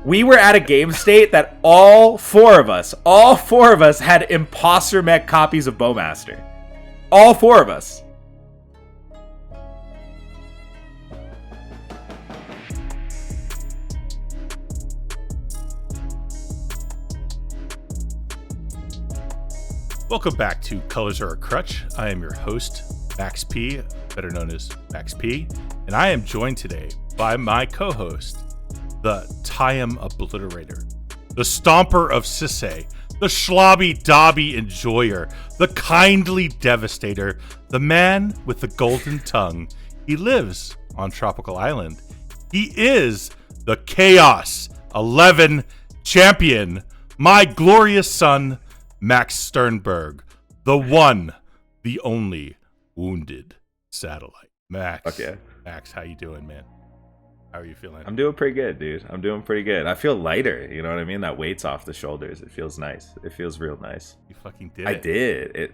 We were at a game state that all four of us had imposter mech copies of Bowmaster. All four of us. Welcome back to Colors Are a Crutch. I am your host, Max P, better known as Max P, and I am joined today by my co-host, the Talion Obliterator, the Stomper of Sisay, the Schlobby Dobby Enjoyer, the Kindly Devastator, the man with the golden tongue. He lives on Tropical Island. He is the Ka0s 11 champion, my glorious son, Max Sternberg, the one, the only Wounded Satellite. Max, Fuck yeah. Max, how you doing, man? How are you feeling? I'm doing pretty good, dude. I'm doing pretty good. I feel lighter, you know what I mean? That weight's off the shoulders. It feels nice. It feels real nice. You fucking did. I did.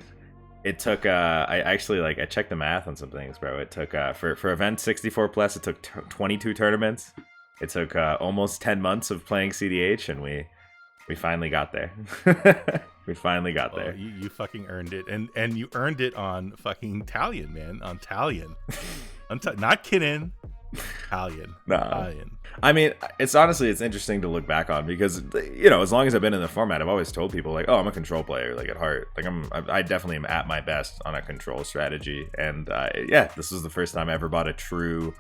It took I actually I checked the math on some things, bro. It took for event 64 plus, it took 22 tournaments. It took almost 10 months of playing CDH, and we finally got there. We finally got there. You fucking earned it, and you earned it on fucking Talion, man. On Talion, not kidding. Talion. Nah. Talion. I mean, it's interesting to look back on because, you know, as long as I've been in the format, I've always told people like, oh, I'm a control player, like at heart. Like I definitely am at my best on a control strategy, and yeah, this was the first time I ever bought a true,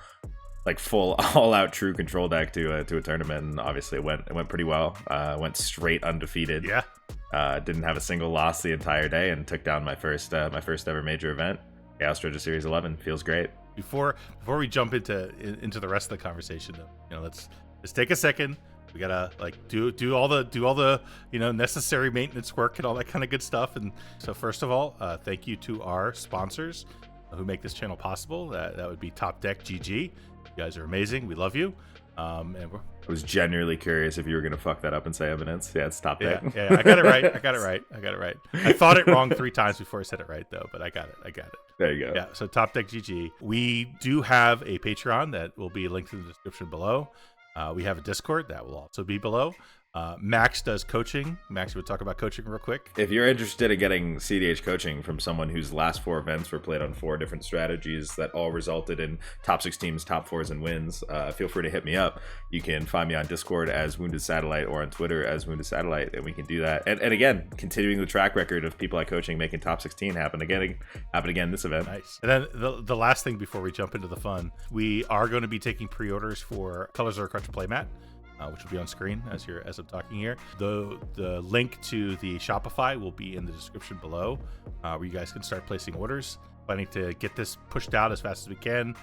like full all-out true control deck to a tournament, and obviously it went pretty well. Went straight undefeated. Yeah. Didn't have a single loss the entire day, and took down my first ever major event. Ka0s Dredger Series 11 feels great. Before we jump into the rest of the conversation, though, you know, let's take a second. We gotta do all the you know, necessary maintenance work and all that kind of good stuff. And so first of all, thank you to our sponsors who make this channel possible. That would be Top Deck GG. You guys are amazing. We love you. And I was genuinely curious if you were gonna fuck that up and say evidence. Yeah, it's Top Deck. Yeah, I got it right. I thought it wrong 3 times before I said it right, though, but I got it. There you go. Yeah, so Top Deck GG. We do have a Patreon that will be linked in the description below. We have a Discord that will also be below. Max does coaching. Max, you would talk about coaching real quick. If you're interested in getting CDH coaching from someone whose last 4 events were played on 4 different strategies that all resulted in top 6 teams, top 4s, and wins, feel free to hit me up. You can find me on Discord as WoundedSatellite or on Twitter as WoundedSatellite, and we can do that. And again, continuing the track record of people I coaching making top 16 happen again this event. Nice. And then the last thing before we jump into the fun, we are going to be taking pre-orders for Colors Are a Crutch Playmat, which will be on screen as I'm talking here. The link to the Shopify will be in the description below, where you guys can start placing orders. Planning to get this pushed out as fast as we can.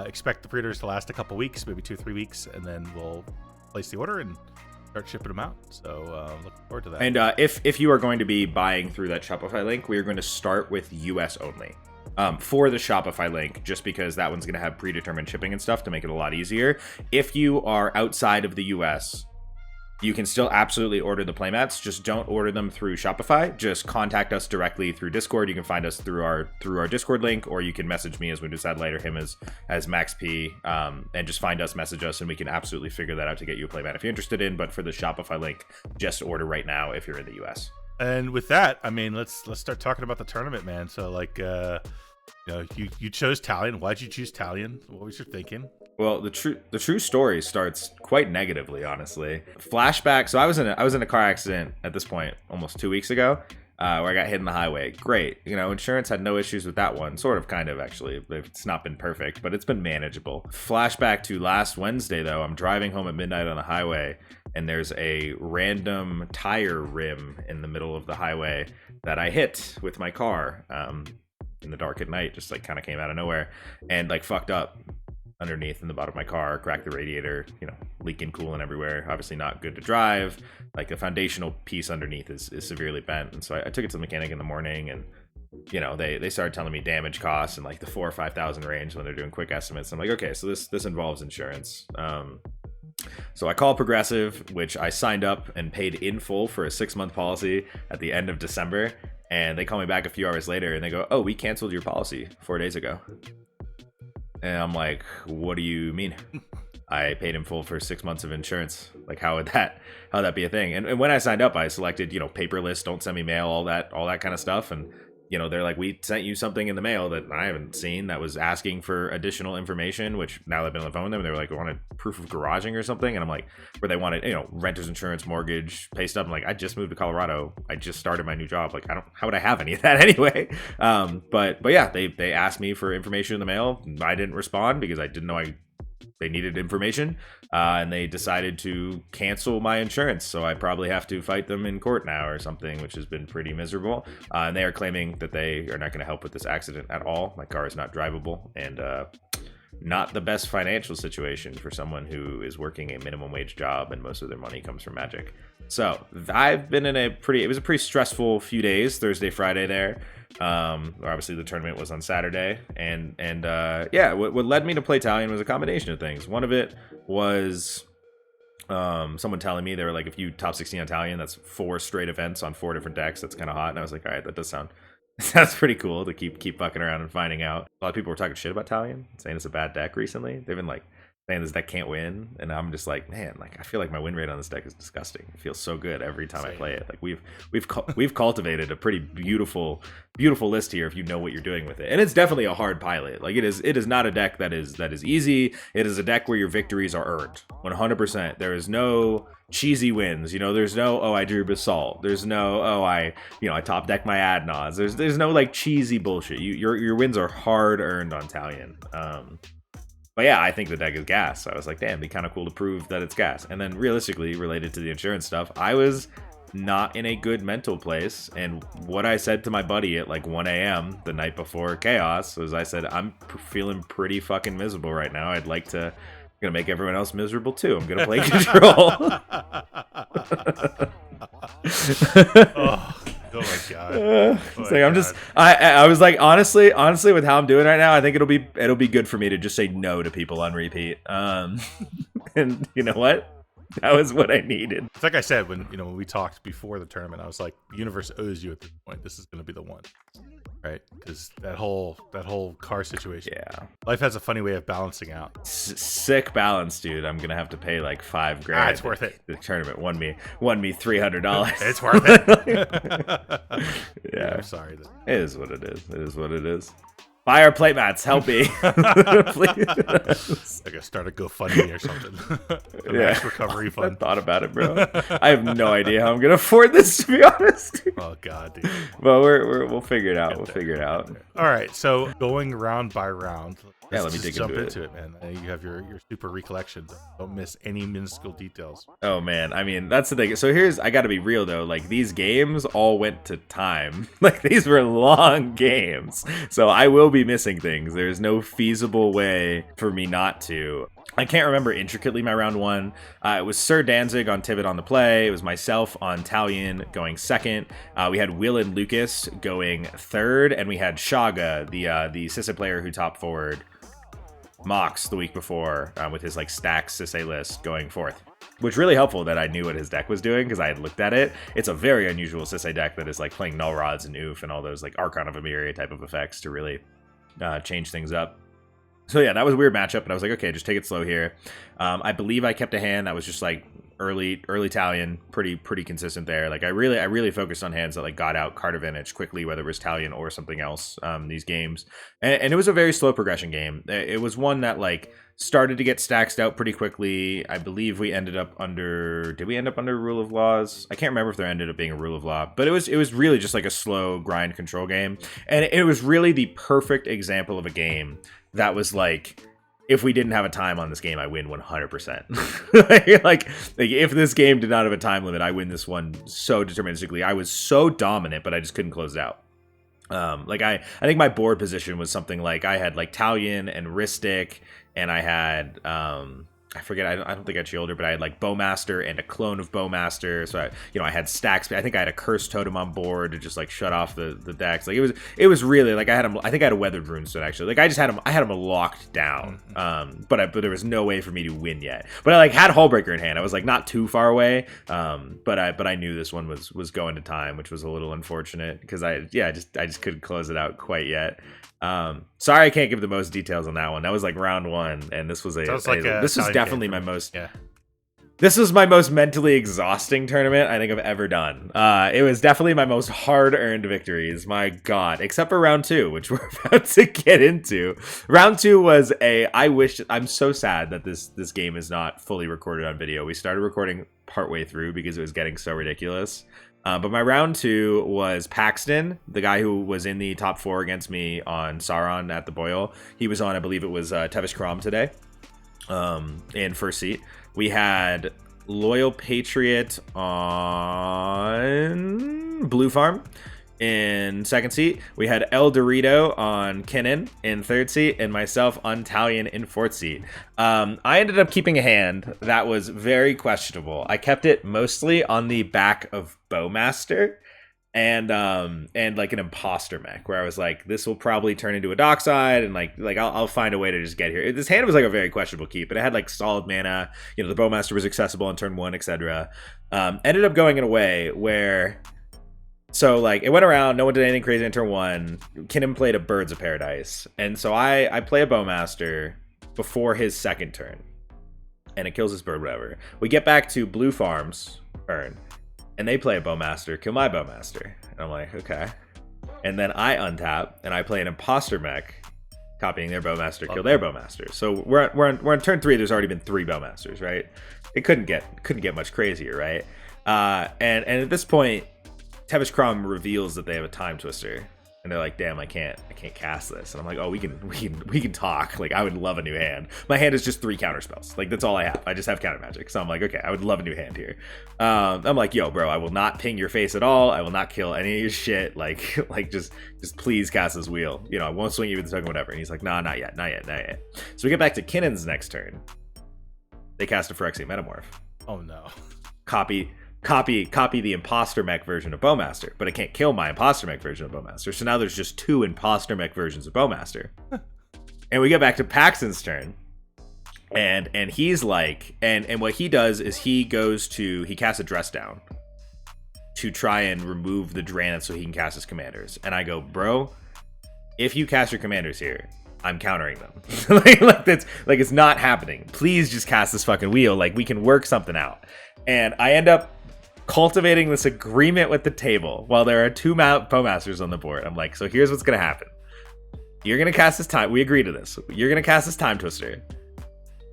Expect the pre-orders to last a couple weeks, maybe 2-3 weeks, and then we'll place the order and start shipping them out. So looking forward to that. And if you are going to be buying through that Shopify link, we are going to start with US only. For the Shopify link, just because that one's going to have predetermined shipping and stuff to make it a lot easier. If you are outside of the US, you can still absolutely order the playmats. Just don't order them through Shopify. Just contact us directly through Discord. You can find us through our Discord link, or you can message me as WoundedSatellite or him as Max P, and just find us, message us, and we can absolutely figure that out to get you a playmat if you're interested in. But for the Shopify link, just order right now if you're in the US. And with that, I mean, let's start talking about the tournament, man. So you know, you chose Talion. Why'd you choose Talion? What was your thinking? Well, the true story starts quite negatively, honestly. Flashback. So I was in a car accident at this point almost 2 weeks ago, where I got hit in the highway. Great, you know, insurance had no issues with that one. Sort of, kind of, actually. It's not been perfect, but it's been manageable. Flashback to last Wednesday, though. I'm driving home at midnight on the highway, and there's a random tire rim in the middle of the highway that I hit with my car. In the dark at night, just like kind of came out of nowhere and like fucked up underneath in the bottom of my car, cracked the radiator, you know, leaking coolant everywhere. Obviously not good to drive. Like the foundational piece underneath is severely bent. And so I took it to the mechanic in the morning, and you know, they started telling me damage costs in like the 4,000 or 5,000 range when they're doing quick estimates. I'm like, okay, so this involves insurance. So I call Progressive, which I signed up and paid in full for a 6-month policy at the end of December. And they call me back a few hours later and they go, oh, we canceled your policy 4 days ago. And I'm like, what do you mean? I paid in full for 6 months of insurance. Like, how would that be a thing? And when I signed up, I selected, paperless, don't send me mail, all that kind of stuff. And they're like, we sent you something in the mail that I haven't seen that was asking for additional information, which now I've been on the phone with them, they were like, we wanted proof of garaging or something. And I'm like, where they wanted, renter's insurance, mortgage, pay stub. I'm like, I just moved to Colorado. I just started my new job. Like, how would I have any of that anyway? But yeah, they asked me for information in the mail. I didn't respond because I didn't know they needed information, and they decided to cancel my insurance. So I probably have to fight them in court now or something, which has been pretty miserable. And they are claiming that they are not going to help with this accident at all. My car is not drivable, and not the best financial situation for someone who is working a minimum wage job and most of their money comes from Magic. So I've been in it was a pretty stressful few days, Thursday, Friday there. Obviously the tournament was on Saturday, and what led me to play Talion was a combination of things. One of it was someone telling me, they were like, if you top 16 on Talion, that's 4 straight events on 4 different decks. That's kind of hot. And I was like, all right, that does sounds pretty cool to keep fucking around and finding out. A lot of people were talking shit about Talion, saying it's a bad deck recently. They've been like saying this deck can't win, and I'm just like, man, like I feel like my win rate on this deck is disgusting. It feels so good every time I play it. Like we've cultivated a pretty beautiful list here if you know what you're doing with it. And it's definitely a hard pilot. Like it is not a deck that is easy. It is a deck where your victories are earned 100%. There is no cheesy wins. There's no, I drew Basalt. There's no, I top deck my Adnaz. There's no like cheesy bullshit. Your wins are hard earned on Talion. But yeah, I think the deck is gas. So I was like, damn, it'd be kind of cool to prove that it's gas. And then realistically, related to the insurance stuff, I was not in a good mental place. And what I said to my buddy at like 1 a.m. the night before Ka0s was, I said, I'm feeling pretty fucking miserable right now. I'd like to, gonna make everyone else miserable too. I'm gonna play control. Oh my god! I was like, honestly, with how I'm doing right now, I think it'll be good for me to just say no to people on repeat. And you know what? That was what I needed. It's like I said when we talked before the tournament, I was like, the universe owes you at this point. This is going to be the one, right? Because that whole car situation. Yeah, life has a funny way of balancing out. Sick balance, dude. I'm gonna have to pay like $5,000. It's worth it. The tournament won me $300. It's worth it. Yeah, I'm sorry. It is what it is. It is what it is. Buy our playmats, help me. Please. I gotta start a GoFundMe or something. Max recovery fund. I thought about it, bro. I have no idea how I'm gonna afford this, to be honest. Oh god, dude. But we'll figure it out. We'll figure it out. All right, so going round by round. Yeah, let me jump into it, man. You have your super recollections. Don't miss any minuscule details. Oh man, I mean that's the thing. So I got to be real though. Like these games all went to time. Like these were long games, so I will be missing things. There's no feasible way for me not to. I can't remember intricately my round one. It was Sir Danzig on Tivit on the play. It was myself on Talion going second. We had Will and Lucas going third, and we had Shaga, the Sisse player who top forward Mox the week before with his like stack Sisse list going fourth. Which really helpful that I knew what his deck was doing because I had looked at it. It's a very unusual Sisse deck that is like playing Null Rods and Oof and all those like Archon of Emiria type of effects to really change things up. So yeah, that was a weird matchup, and I was like, okay, just take it slow here. I believe I kept a hand that was just like early Talion, pretty consistent there. Like I really focused on hands that like got out card advantage quickly, whether it was Talion or something else. These games, and it was a very slow progression game. It was one that like started to get stacked out pretty quickly. I believe we ended up under. Did we end up under Rule of Laws? I can't remember if there ended up being a Rule of Law, but it was really just like a slow grind control game, and it was really the perfect example of a game that was like, if we didn't have a time on this game, I win 100%. like if this game did not have a time limit, I win this one so deterministically. I was so dominant, but I just couldn't close it out. Like I think my board position was something like I had like Talion and Ristic, and I had I forget, I don't think I had Shielder, but I had like Bowmaster and a clone of Bowmaster. So I had stacks. I think I had a Cursed Totem on board to just like shut off the decks. Like it was really like I had him. I think I had a Weathered Runestone actually. Like I had him locked down. But there was no way for me to win yet. But I like had Hullbreaker in hand. I was like not too far away. But I knew this one was going to time, which was a little unfortunate because I just couldn't close it out quite yet. Sorry I can't give the most details on that one. That was like round 1, and this was this was definitely my most This was my most mentally exhausting tournament I think I've ever done. It was definitely my most hard-earned victories, my god, except for round 2, which we're about to get into. Round 2 was I'm so sad that this game is not fully recorded on video. We started recording partway through because it was getting so ridiculous. But my round 2 was Paxton, the guy who was in the top 4 against me on Sauron at the Boyle. He was on, I believe it was Ka0s today, in first seat. We had Loyal Patriot on Blue Farm in second seat. We had El Dorito on Kinnan in third seat, and myself on Talion in fourth seat. I ended up keeping a hand that was very questionable. I kept it mostly on the back of Bowmaster and like an imposter mech, where I was like, this will probably turn into a dockside, and like I'll find a way to just get here. This hand was like a very questionable keep, but it had like solid mana. You know, the Bowmaster was accessible on turn 1, etc. Ended up going in a way where, so like it went around, no one did anything crazy in turn 1. Kinnan played a Birds of Paradise, and so I play a Bowmaster before his second turn, and it kills his bird, whatever. We get back to Blue Farm's turn, and they play a Bowmaster, kill my Bowmaster. And I'm like, okay. And then I untap, and I play an Imposter mech, copying their Bowmaster, kill their Bowmaster. So we're on turn 3, there's already been 3 Bowmasters, right? It couldn't get much crazier, right? And at this point, Ka0s reveals that they have a Time Twister. And they're like, damn, I can't cast this. And I'm like, oh, we can talk. Like, I would love a new hand. My hand is just 3 counter spells. Like, that's all I have. I just have counter magic. So I'm like, okay, I would love a new hand here. I'm like, yo, bro, I will not ping your face at all. I will not kill any of your shit. Like just please cast this wheel. You know, I won't swing you with the token, whatever. And he's like, nah, not yet. So we get back to Kinnan's next turn. They cast a Phyrexian Metamorph. Oh no. Copy the Imposter mech version of Bowmaster, but it can't kill my Imposter mech version of Bowmaster. So now there's just 2 Imposter mech versions of Bowmaster. And we get back to Paxton's turn, and he's like, and what he does is he casts a Dress Down to try and remove the Draenei so he can cast his commanders. And I go, bro, if you cast your commanders here, I'm countering them. like that's like, it's not happening. Please just cast this fucking wheel. Like, we can work something out. And I end up cultivating this agreement with the table while there are 2 Bowmasters on the board. I'm like, so here's what's gonna happen. You're gonna cast this time. We agree to this. You're gonna cast this Time Twister.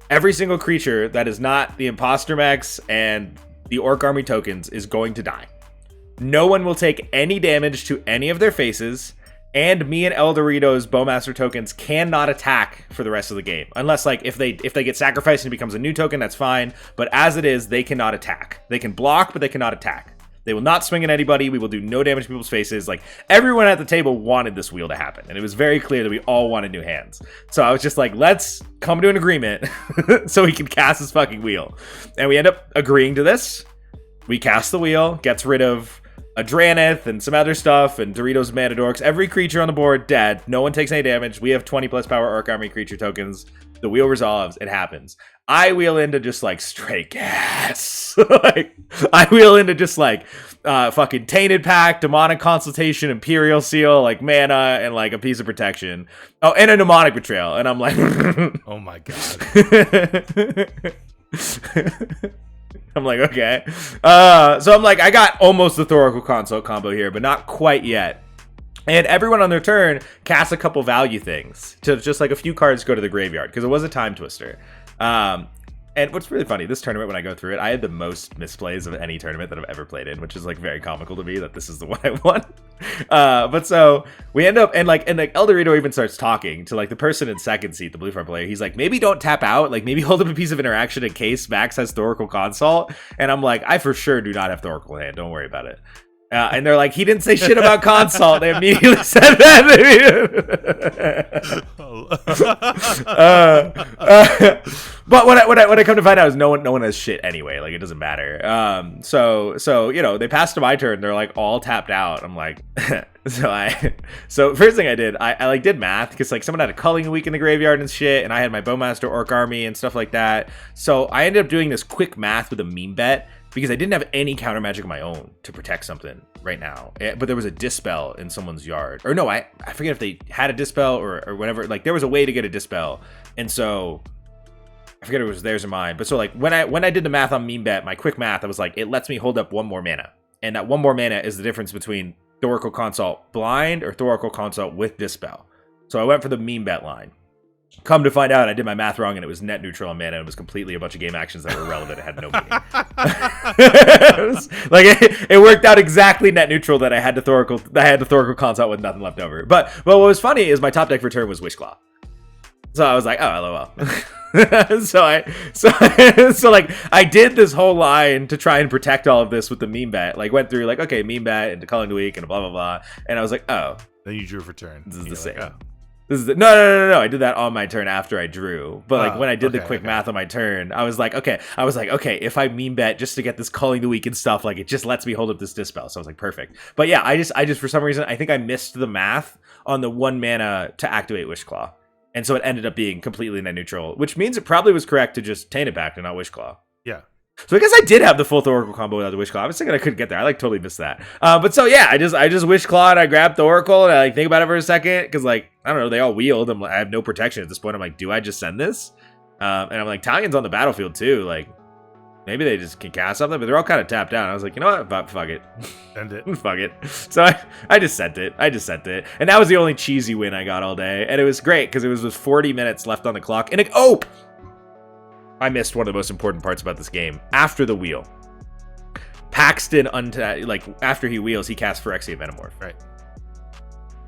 Every single creature that is not the Imposter mechs and the Orc Army tokens is going to die. No one will take any damage to any of their faces, and me and El Dorito's Bowmaster tokens cannot attack for the rest of the game. Unless, like, if they get sacrificed and it becomes a new token, that's fine. But as it is, they cannot attack. They can block, but they cannot attack. They will not swing at anybody. We will do no damage to people's faces. Like, everyone at the table wanted this wheel to happen. And it was very clear that we all wanted new hands. So I was just like, let's come to an agreement so we can cast this fucking wheel. And we end up agreeing to this. We cast the wheel, gets rid of a Draenei and some other stuff, and Doritos Matadorks. Every creature on the board dead. No one takes any damage. We have 20 plus power Orc Army creature tokens. The wheel resolves. It happens. I wheel into just like straight gas. Like, I wheel into just like fucking Tainted Pact, Demonic Consultation, Imperial Seal, like mana, and like a piece of protection. Oh, and a Mnemonic Betrayal. And I'm like, oh my god. I'm like, okay. So I'm like, I got almost the Thoracle Consult combo here, but not quite yet. And everyone on their turn casts a couple value things to just like a few cards go to the graveyard, because it was a Time Twister. And what's really funny, this tournament, when I go through it, I had the most misplays of any tournament that I've ever played in, which is like very comical to me that this is the one I won. But so we end up, and like El Dorito even starts talking to like the person in second seat, the Blue Farm player. He's like, maybe don't tap out, like maybe hold up a piece of interaction in case Max has Thoracle Consult. And I'm like, I for sure do not have Thoracle hand, don't worry about it. And they're like, he didn't say shit about Consult. They immediately said that. But what I come to find out is no one has shit anyway. Like, it doesn't matter. So you know, they passed to my turn. They're like all tapped out. I'm like, so first thing I did, I like did math, because like someone had a culling week in the graveyard and shit, and I had my Bowmaster Orc Army and stuff like that. So I ended up doing this quick math with a meme bet. because I didn't have any counter magic of my own to protect something right now. But there was a Dispel in someone's yard. Or no, I forget if they had a Dispel or whatever. Like, there was a way to get a Dispel. And so I forget if it was theirs or mine. But so, like, when I did the math on meme bet, my quick math, I was like, it lets me hold up 1 more mana. And that 1 more mana is the difference between Thoracle Consult blind or Thoracle Consult with Dispel. So I went for the meme bet line. Come to find out, I did my math wrong, and it was net neutral on mana. It was completely a bunch of game actions that were irrelevant. It had no meaning. It worked out exactly net neutral that I had the Thoracle Consult with nothing left over. But what was funny is my top deck for turn was Wishclaw. So I was like, oh, lol. so I did this whole line to try and protect all of this with the meme bet. Like, went through like, okay, meme bet into Culling the Week and blah blah blah. And I was like, oh, then you drew for turn. This is the same. Like, oh. This is no. I did that on my turn after I drew. But like when I did the quick math on my turn, I was like, okay, if I meme bet just to get this Culling the Week and stuff, like it just lets me hold up this Dispel. So I was like, perfect. But yeah, I just for some reason, I think I missed the math on the 1 mana to activate Wishclaw. And so it ended up being completely net neutral, which means it probably was correct to just Tainted Pact and not Wishclaw. Yeah. So I guess I did have the full Thoracle combo without the Wishclaw. I was thinking I couldn't get there. I like totally missed that. But so yeah, I just Wishclaw and I grabbed Thoracle and I like think about it for a second because like I don't know, they all wield. I have no protection at this point. I'm like, do I just send this? And I'm like, Talion's on the battlefield too. Like maybe they just can cast something, but they're all kind of tapped down. I was like, you know what? Fuck it. Send it. Fuck it. So I just sent it. And that was the only cheesy win I got all day, and it was great because it was with 40 minutes left on the clock. And I missed one of the most important parts about this game. After the wheel, Paxton, after he wheels, he casts Phyrexia Metamorph. Right.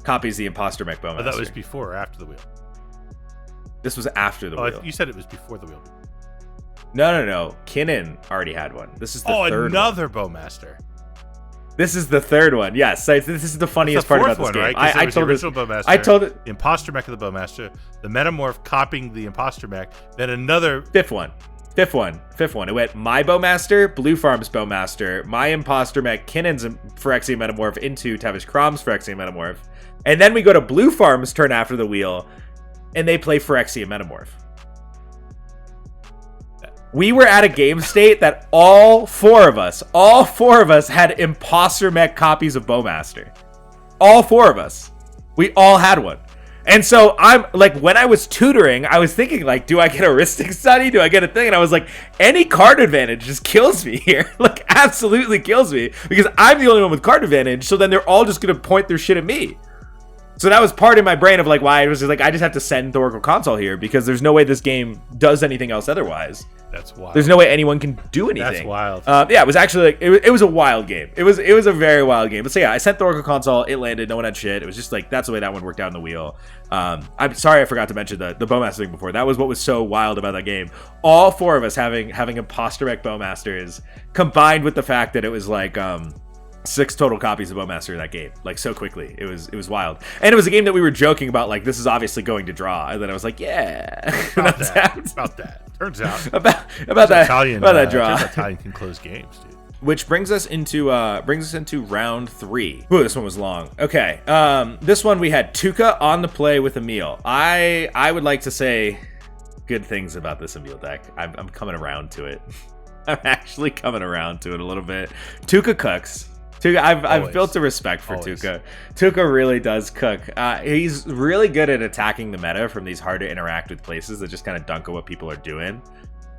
Copies the Imposter Mech Bowmaster. But that was before or after the wheel? This was after the wheel. You said it was before the wheel. No. Kinnan already had one. This is the third another one. Bowmaster. This is the third one. Yes, this is the funniest part about this game. Right? I told the this. Bowmaster, I told it. The Imposter Mech of the Bowmaster, the Metamorph copying the Imposter Mech, then another fifth one. It went my Bowmaster, Blue Farm's Bowmaster, my Imposter Mech, Kinnan's Phyrexia Metamorph into Tavish Crom's Phyrexia Metamorph, and then we go to Blue Farm's turn after the wheel, and they play Phyrexia Metamorph. We were at a game state that all four of us had Imposter Mech copies of Bowmaster. All 4 of us. We all had one. And so I'm like, when I was tutoring, I was thinking like, do I get a Ristic Study? Do I get a thing? And I was like, any card advantage just kills me here. Like, absolutely kills me because I'm the only one with card advantage. So then they're all just going to point their shit at me. So that was part of my brain of like why I was just like, I just have to send Thoracle Consult here because there's no way this game does anything else otherwise. That's wild. There's no way anyone can do anything. That's wild. Yeah, it was actually like it was a wild game. It was a very wild game. But so yeah, I sent Thoracle Consult. It landed. No one had shit. It was just like that's the way that one worked out in the wheel. I'm sorry I forgot to mention the Bowmaster thing before. That was what was so wild about that game. All 4 of us having Imposter Mech Bowmasters combined with the fact that it was like 6 total copies of Bowmaster in that game, like so quickly. It was wild, and it was a game that we were joking about, like this is obviously going to draw, and then I was like, yeah, about that. Turns out about that draw. Turns out Talion can close games, dude. Which brings us into round 3. Ooh, this one was long. Okay, this one we had Tuca on the play with Emil. I would like to say good things about this Emil deck. I'm coming around to it. I'm actually coming around to it a little bit. Tuca cooks. I've built a respect for Tuca. Tuca really does cook. He's really good at attacking the meta from these hard to interact with places that just kind of dunk at what people are doing.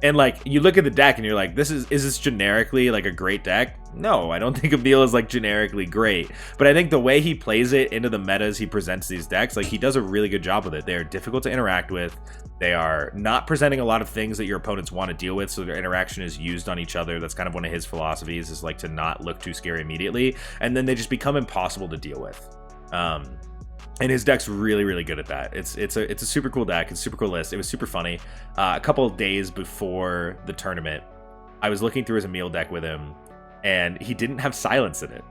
And like you look at the deck and you're like, is this generically like a great deck? No, I don't think Emil is like generically great. But I think the way he plays it into the metas he presents these decks, like he does a really good job with it. They are difficult to interact with. They are not presenting a lot of things that your opponents want to deal with, so their interaction is used on each other. That's kind of one of his philosophies, is like to not look too scary immediately. And then they just become impossible to deal with. And his deck's really, really good at that. It's a super cool deck. It's a super cool list. It was super funny. A couple of days before the tournament, I was looking through his Emil deck with him, and he didn't have silence in it.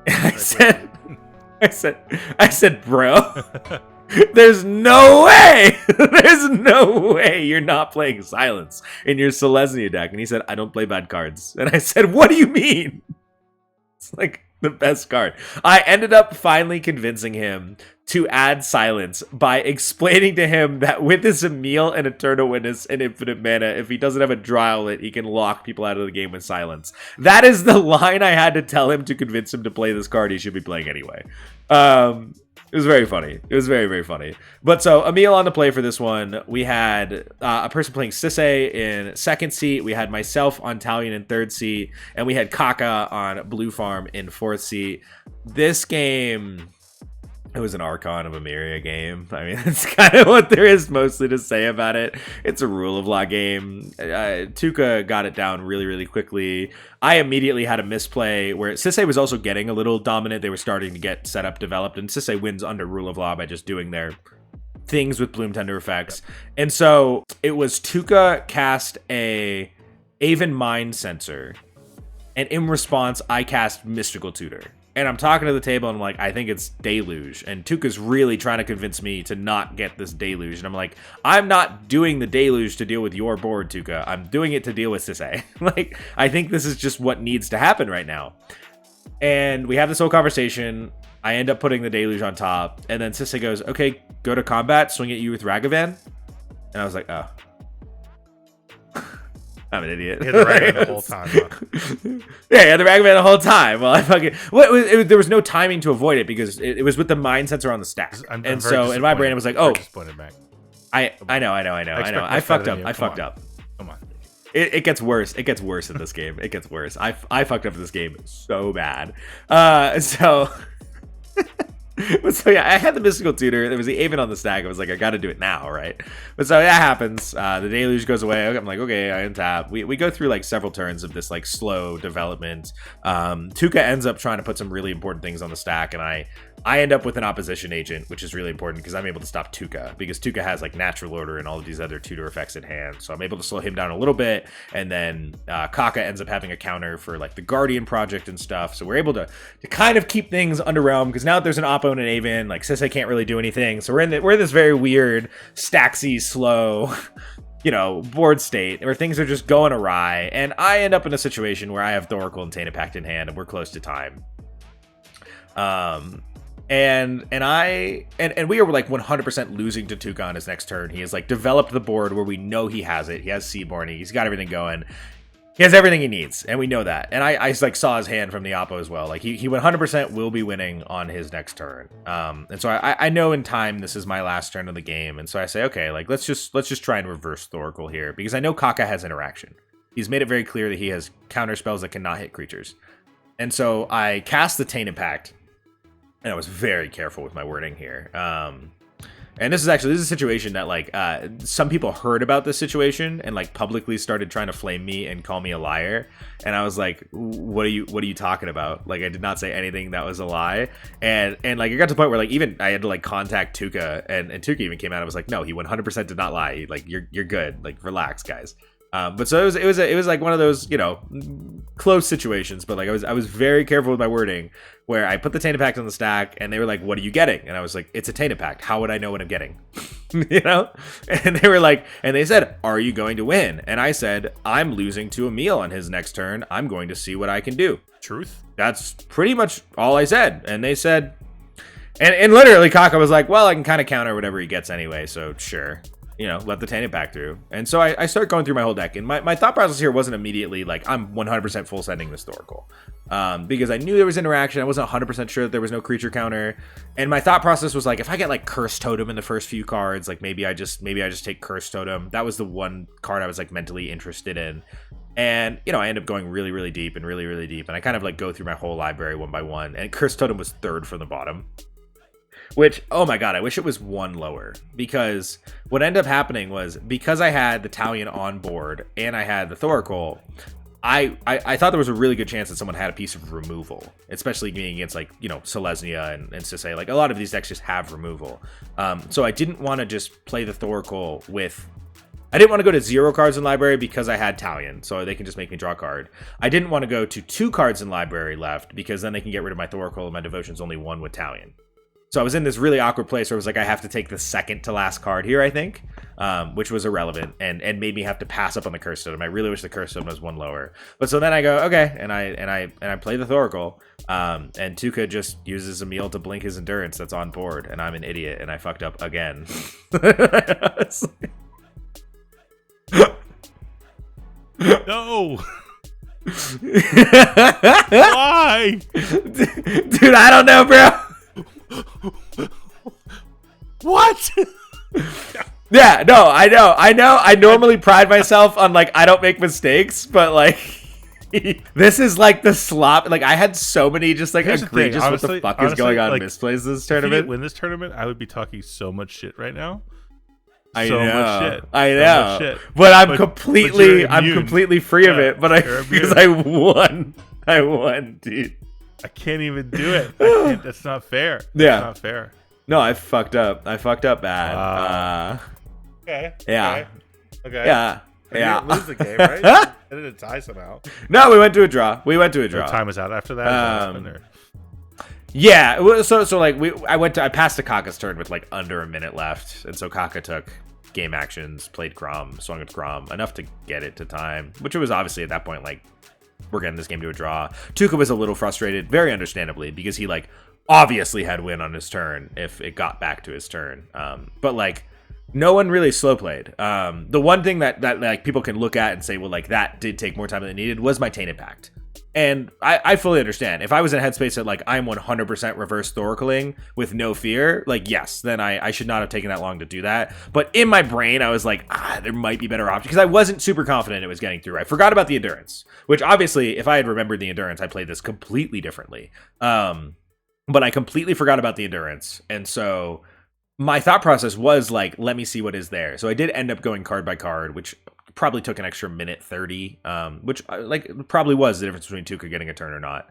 And I said, bro, there's no way. There's no way you're not playing silence in your Selesnya deck. And he said, I don't play bad cards. And I said, what do you mean? It's like the best card. I ended up finally convincing him to add silence by explaining to him that with his Emil and Eternal Witness and Infinite Mana, if he doesn't have a Dry Outlet, he can lock people out of the game with silence. That is the line I had to tell him to convince him to play this card he should be playing anyway. It was very funny. It was very, very funny. But so, Emil on the play for this one. We had a person playing Sisay in second seat. We had myself on Talion in third seat. And we had Ka0s on Blue Farm in fourth seat. This game... It was an Archon of Emeria game. I mean, that's kind of what there is mostly to say about it. It's a rule of law game. Tuka got it down really, really quickly. I immediately had a misplay where Sisay was also getting a little dominant. They were starting to get set up, developed, and Sisay wins under rule of law by just doing their things with Bloom Tender effects. And so it was Tuka cast a Aven Mind Sensor, and in response, I cast Mystical Tutor. And I'm talking to the table, and I'm like, I think it's Deluge. And Tuka's really trying to convince me to not get this Deluge. And I'm like, I'm not doing the Deluge to deal with your board, Tuka. I'm doing it to deal with Sisay. Like, I think this is just what needs to happen right now. And we have this whole conversation. I end up putting the Deluge on top. And then Sisay goes, okay, go to combat, swing at you with Ragavan. And I was like, oh. I'm an idiot. You had the Ragavan the whole time, huh? Yeah, I had the Ragavan the whole time. Well, I fucking... there was no timing to avoid it because it was with the Mind Sensor on the stack. And so in my brain, it was like, oh... Disappointed, Mac. I know. I fucked up. Come on. It gets worse. It gets worse in this game. It gets worse. I fucked up this game so bad. So... But so yeah, I had the Mystical Tutor. There was the Aven on the stack. I was like, I gotta do it now, right? But so that happens. The Deluge goes away. I'm like, okay, I untap. We go through like several turns of this like slow development. Tuka ends up trying to put some really important things on the stack, and I end up with an opposition agent, which is really important because I'm able to stop Tuka, because Tuka has like Natural Order and all of these other tutor effects in hand. So I'm able to slow him down a little bit, and then Ka0s ends up having a counter for like the Guardian project and stuff. So we're able to kind of keep things under realm, because now that there's an Oppo and an Aven, like Sisay can't really do anything. So we're in this very weird stacksy slow board state where things are just going awry, and I end up in a situation where I have Thoracle and Tainted Pact in hand, and we're close to time. And we are like 100% losing to Tuka on his next turn. He has like developed the board where we know he has it. He has Seaborn. He's got everything going. He has everything he needs, and we know that. And I like saw his hand from the Oppo as well. Like he 100% will be winning on his next turn. And so I know in time this is my last turn of the game, and so I say, okay, like let's just try and reverse Thoracle here, because I know Ka0s has interaction. He's made it very clear that he has counter spells that cannot hit creatures. And so I cast the Tainted Pact, and I was very careful with my wording here. And this is a situation that like some people heard about this situation and like publicly started trying to flame me and call me a liar. And I was like, what are you talking about? Like, I did not say anything that was a lie. And like it got to the point where like even I had to like contact Tuka, and Tuka even came out and was like, no, he 100% did not lie. Like you're good. Like relax, guys. But so it was like one of those, close situations, but like I was very careful with my wording, where I put the Tainted Pact on the stack, and they were like, what are you getting? And I was like, it's a Tainted Pact. How would I know what I'm getting? And they were like, and they said, are you going to win? And I said, I'm losing to Emil on his next turn. I'm going to see what I can do. Truth. That's pretty much all I said. And they said, and literally Ka0s was like, well, I can kind of counter whatever he gets anyway, so sure. Let the Tainted Pact through. And so I start going through my whole deck, and my thought process here wasn't immediately like, I'm 100% full sending this Thoracle. Because I knew there was interaction. I wasn't 100% sure that there was no creature counter. And my thought process was like, if I get like Curse Totem in the first few cards, like maybe I just take Curse Totem. That was the one card I was like mentally interested in. And, I end up going really, really deep and really, really deep. And I kind of like go through my whole library one by one. And Curse Totem was third from the bottom. Which, oh my god, I wish it was one lower, because what ended up happening was, because I had the Talion on board and I had the Thoracle, I thought there was a really good chance that someone had a piece of removal, especially being against like, Selesnya and Sisay. Like a lot of these decks just have removal. So I didn't want to just play the Thoracle with... I didn't want to go to 0 cards in library because I had Talion, so they can just make me draw a card. I didn't want to go to 2 cards in library left, because then they can get rid of my Thoracle and my Devotion's only 1 with Talion. So I was in this really awkward place where I was like, I have to take the second to last card here, I think, which was irrelevant and made me have to pass up on the curse totem. I really wish the curse totem was one lower. But so then I go, okay, and I play the Thoracle, and Tuka just uses Emil to blink his endurance that's on board, and I'm an idiot, and I fucked up again. No. Why? Dude, I don't know, bro. What? Yeah, no, I know. I normally pride myself on, like, I don't make mistakes, but, like, this is, like, the slop. Like, I had so many just, like, egregious what the fuck is going on misplays this tournament. If you didn't win this tournament, I would be talking so much shit right now. I know. But I'm completely free of it. But because I won, dude. I can't even do it. That's not fair. Yeah, that's not fair. No, I fucked up. I fucked up bad. Okay. Yeah. Okay. Yeah. You Yeah. didn't lose the game, right? I didn't tie somehow. No, we went to a draw. The time was out after that. Yeah. So like I passed the Ka0s turn with like under a minute left, and so Kaka took game actions, played Grom, swung at Grom enough to get it to time, which it was obviously at that point like we're getting this game to a draw. Tuka was a little frustrated, very understandably, because he like obviously had win on his turn if it got back to his turn. But like no one really slow played. The one thing that like people can look at and say, well, like that did take more time than it needed was my Tainted Pact. And I fully understand. If I was in a headspace that like I'm 100% reverse Thoracling with no fear, like yes, then I should not have taken that long to do that. But in my brain, I was like, there might be better options because I wasn't super confident it was getting through. I forgot about the endurance, which obviously, if I had remembered the endurance, I played this completely differently. But I completely forgot about the endurance, and so my thought process was like, let me see what is there. So I did end up going card by card, which probably took an extra minute 30, which like probably was the difference between Tuka getting a turn or not.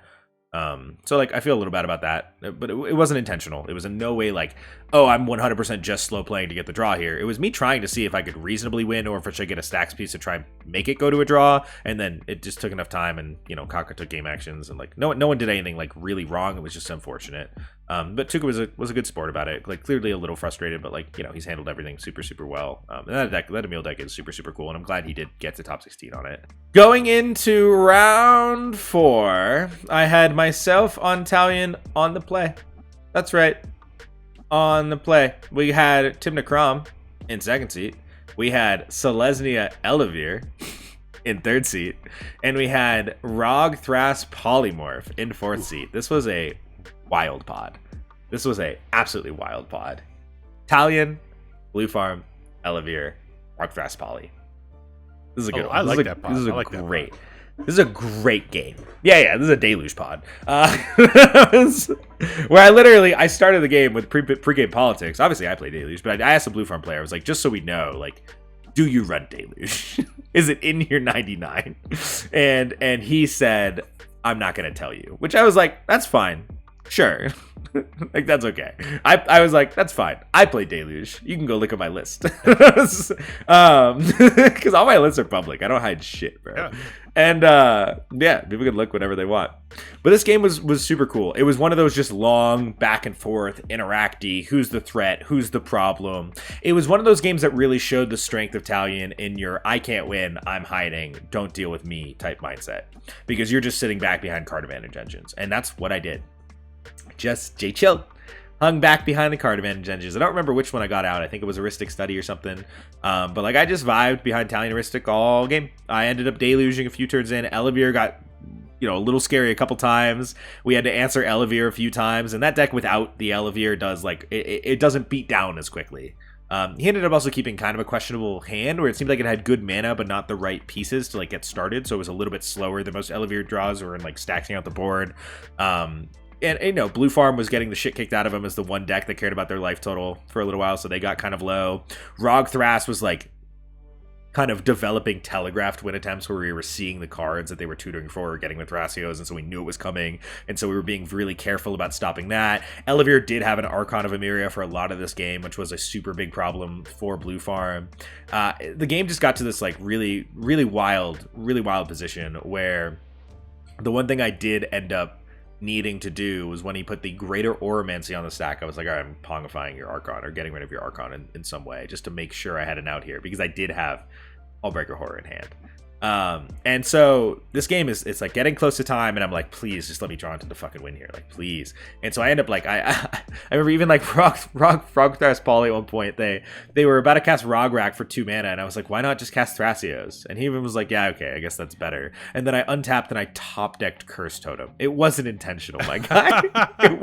So like I feel a little bad about that, but it wasn't intentional. It was in no way like, oh, I'm 100% just slow playing to get the draw here. It was me trying to see if I could reasonably win or if I should get a stacks piece to try and make it go to a draw. And then it just took enough time, and you know, Kaka took game actions, and like no one did anything like really wrong. It was just unfortunate. But Tuka was a good sport about it. Like clearly a little frustrated, but like, you know, he's handled everything super well. And that Emil deck is super cool, and I'm glad he did get to top 16 on it. Going into round 4, I had myself on Talion on the play. That's right, on the play. We had Timna Krom in second seat. We had Selesnya Elevir in third seat, and we had Rog Thras Polymorph in fourth seat. This was a wild pod. This was a absolutely wild pod. Talion, Blue Farm, Elevir, Rog Thras Poly. This is a good one. I like that pod. This is a great game. Yeah, this is a deluge pod. Where I started the game with pre-game politics. Obviously, I play deluge, but I asked the Blue Farm player, I was like, just so we know, like, do you run deluge? Is it in your 99? And he said, I'm not going to tell you. Which I was like, that's fine. Sure. Like, that's okay. I was like, that's fine. I play deluge. You can go look at my list. Because all my lists are public. I don't hide shit, bro. Yeah. And yeah, people can look whenever they want. But this game was super cool. It was one of those just long back and forth interacty. Who's the threat? Who's the problem? It was one of those games that really showed the strength of Talion in your I can't win, I'm hiding, don't deal with me type mindset. Because you're just sitting back behind card advantage engines. And that's what I did. Just chilled. Hung back behind the card advantage engines. I don't remember which one I got out. I think it was Aristic Study or something. But like I just vibed behind Talion Aristic all game. I ended up deluging a few turns in. Elevir got, you know, a little scary a couple times. We had to answer Elevir a few times. And that deck without the Elevir does like, it doesn't beat down as quickly. He ended up also keeping kind of a questionable hand where it seemed like it had good mana but not the right pieces to like get started. So it was a little bit slower than most Elevir draws or in like stacking out the board. And, you know, Blue Farm was getting the shit kicked out of them as the one deck that cared about their life total for a little while, so they got kind of low. Rog Thras was, like, kind of developing telegraphed win attempts where we were seeing the cards that they were tutoring for or getting with Thrasios, and so we knew it was coming, and so we were being really careful about stopping that. Elevir did have an Archon of Emeria for a lot of this game, which was a super big problem for Blue Farm. The game just got to this, like, really wild position where the one thing I did end up needing to do was when he put the Greater Oromancy on the stack. I was like, all right, I'm pongifying your Archon or getting rid of your Archon in some way just to make sure I had an out here, because I did have Hullbreaker Horror in hand. And so this game it's like getting close to time, and I'm like, please just let me draw into the fucking win here, like please. And so I end up like I remember even like Frogthrash Poly at one point, they were about to cast Rograk for 2 mana, and I was like, why not just cast Thrasios? And he even was like, yeah, okay, I guess that's better. And then I untapped and I top decked Curse Totem. It wasn't intentional, my guy. It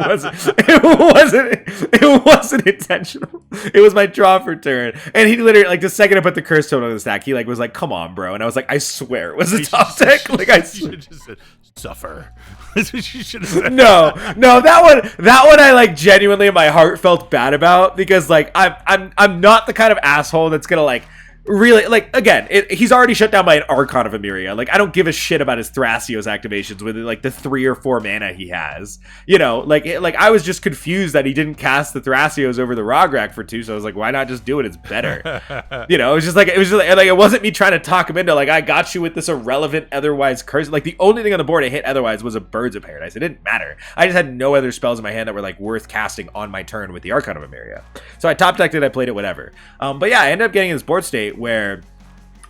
wasn't intentional. It was my draw for turn, and he literally like the second I put the Curse Totem on the stack, he like was like, come on, bro. And I was like, I swear it was a top deck. Like I should have just said, suffer. That's what you should have said. No, that one I like genuinely in my heart felt bad about, because like I'm not the kind of asshole that's gonna like really like, again, he's already shut down by an Archon of Emeria. Like I don't give a shit about his Thrasios activations with like the 3 or 4 mana he has, you know, like I was just confused that he didn't cast the Thrasios over the Rograk for 2, so I was like, why not just do it? It's better. You know, it was just like it wasn't me trying to talk him into like, I got you with this irrelevant otherwise curse. Like the only thing on the board I hit otherwise was a Birds of Paradise. It didn't matter. I just had no other spells in my hand that were like worth casting on my turn with the Archon of Emeria. So I top decked it, I played it, whatever. But yeah, I ended up getting in this board state where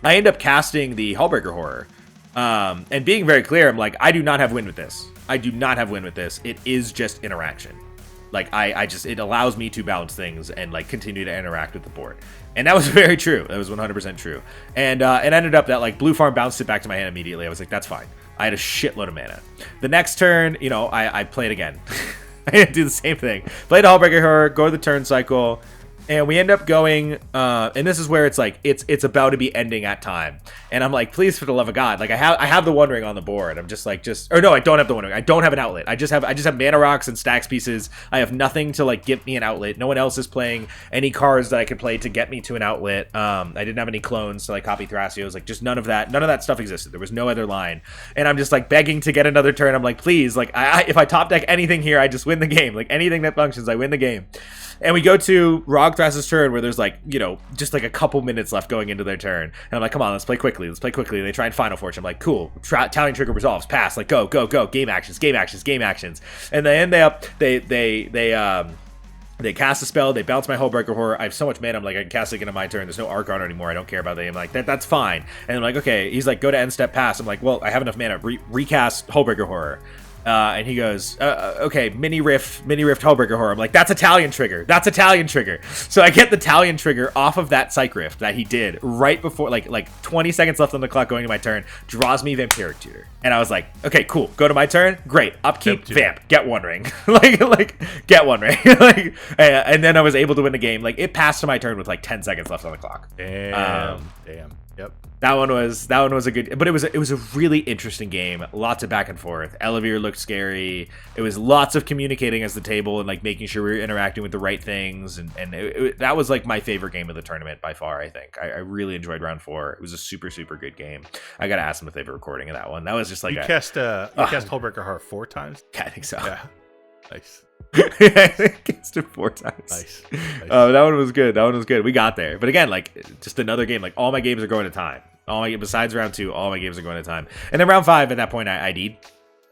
I end up casting the Hullbreaker Horror, and being very clear, I'm like, I do not have win with this. I do not have win with this. It is just interaction. Like I just, it allows me to balance things and like continue to interact with the board. And that was very true. That was 100% true. And it ended up that like Blue Farm bounced it back to my hand immediately. I was like, that's fine. I had a shitload of mana. The next turn, you know, I played again. I do the same thing. Played Hullbreaker Horror, go to the turn cycle. And we end up going, and this is where it's like, it's about to be ending at time. And I'm like, please, for the love of God, like I have the One Ring on the board. I'm just like, or no, I don't have the One Ring. I don't have an outlet. I just have mana rocks and stacks pieces. I have nothing to like give me an outlet. No one else is playing any cards that I could play to get me to an outlet. I didn't have any clones to like copy Thrasios, like just none of that stuff existed. There was no other line. And I'm just like begging to get another turn. I'm like, please, like if I top deck anything here, I just win the game. Like anything that functions, I win the game. And we go to Rogthras's turn where there's like, you know, just like a couple minutes left going into their turn. And I'm like, come on, let's play quickly. And they try and Final Fortune. I'm like, cool. Talion Trigger resolves. Pass. Like, go. Game actions. And they end up, they cast a spell. They bounce my Hullbreaker Horror. I have so much mana. I'm like, I can cast it again on my turn. There's no Archon anymore. I don't care about that. I'm like, that's fine. And I'm like, okay. He's like, go to end step pass. I'm like, well, I have enough mana. Recast Hullbreaker Horror. And he goes, okay, mini rift Hullbreaker Horror. I'm like, that's a Talion trigger. So I get the Talion trigger off of that Psych Rift that he did right before, like 20 seconds left on the clock going to my turn, draws me Vampiric Tutor. And I was like, okay, cool. Go to my turn. Great. Upkeep, vamp, get One Ring. like get One Ring. And then I was able to win the game. Like it passed to my turn with like 10 seconds left on the clock. Damn. Yep. That one was a good, but it was a really interesting game. Lots of back and forth. Elevir looked scary. It was lots of communicating as the table and like making sure we were interacting with the right things. And that was like my favorite game of the tournament by far. I think I really enjoyed round 4. It was a super good game. I gotta ask them if they have a recording of that one. That was just like you cast Hullbreaker Horror 4 times. Yeah, I think so. Yeah, nice. Against it 4 times. Nice. That one was good. We got there, but again, like just another game. Like all my games are going to time. Besides round 2, all my games are going to time. And then round 5, at that point, I ID'd.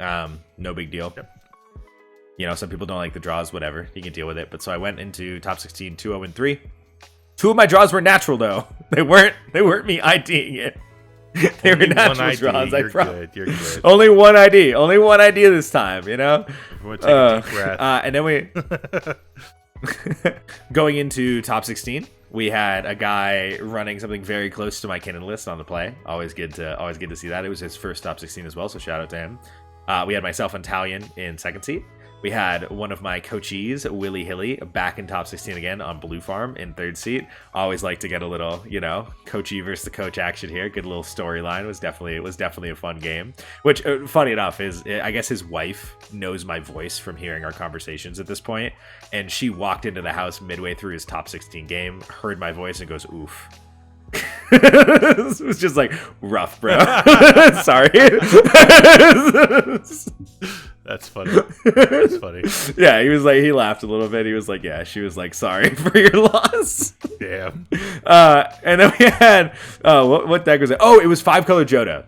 No big deal. Yep. You know, some people don't like the draws. Whatever, you can deal with it. But so I went into top 16, 2-0-3. 2 of my draws were natural though. They weren't me IDing it. They were natural draws. I promise. You're good. Only one ID this time. You know. We'll take a deep breath. And then we going into top 16. We had a guy running something very close to my Cannon list on the play. Always good to see that. It was his first top 16 as well, so shout out to him. We had myself and Talion in second seat. We had one of my coachees, Willy Hilly, back in top 16 again on Blue Farm in third seat. Always like to get a little, you know, coachee versus the coach action here. Good little storyline. It was definitely a fun game. Which, funny enough, is I guess his wife knows my voice from hearing our conversations at this point, and she walked into the house midway through his top 16 game, heard my voice, and goes, "Oof." It was just like rough, bro. Sorry. That's funny. Yeah, he laughed a little bit. He was like, yeah, she was like, sorry for your loss. Damn. And then we had what deck was it? Oh, it was 5-color Joda.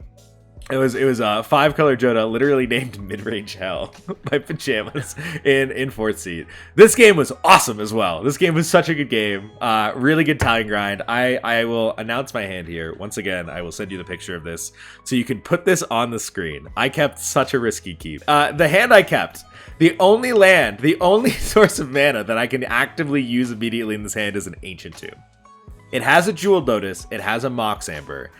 It was a 5-color Joda, literally named Midrange Hell by Pajamas in 4th seat. This game was awesome as well. This game was such a good game. Really good Talion grind. I will announce my hand here. Once again, I will send you the picture of this so you can put this on the screen. I kept such a risky keep. The hand I kept, the only source of mana that I can actively use immediately in this hand is an Ancient Tomb. It has a Jeweled Lotus. It has a Mox Amber.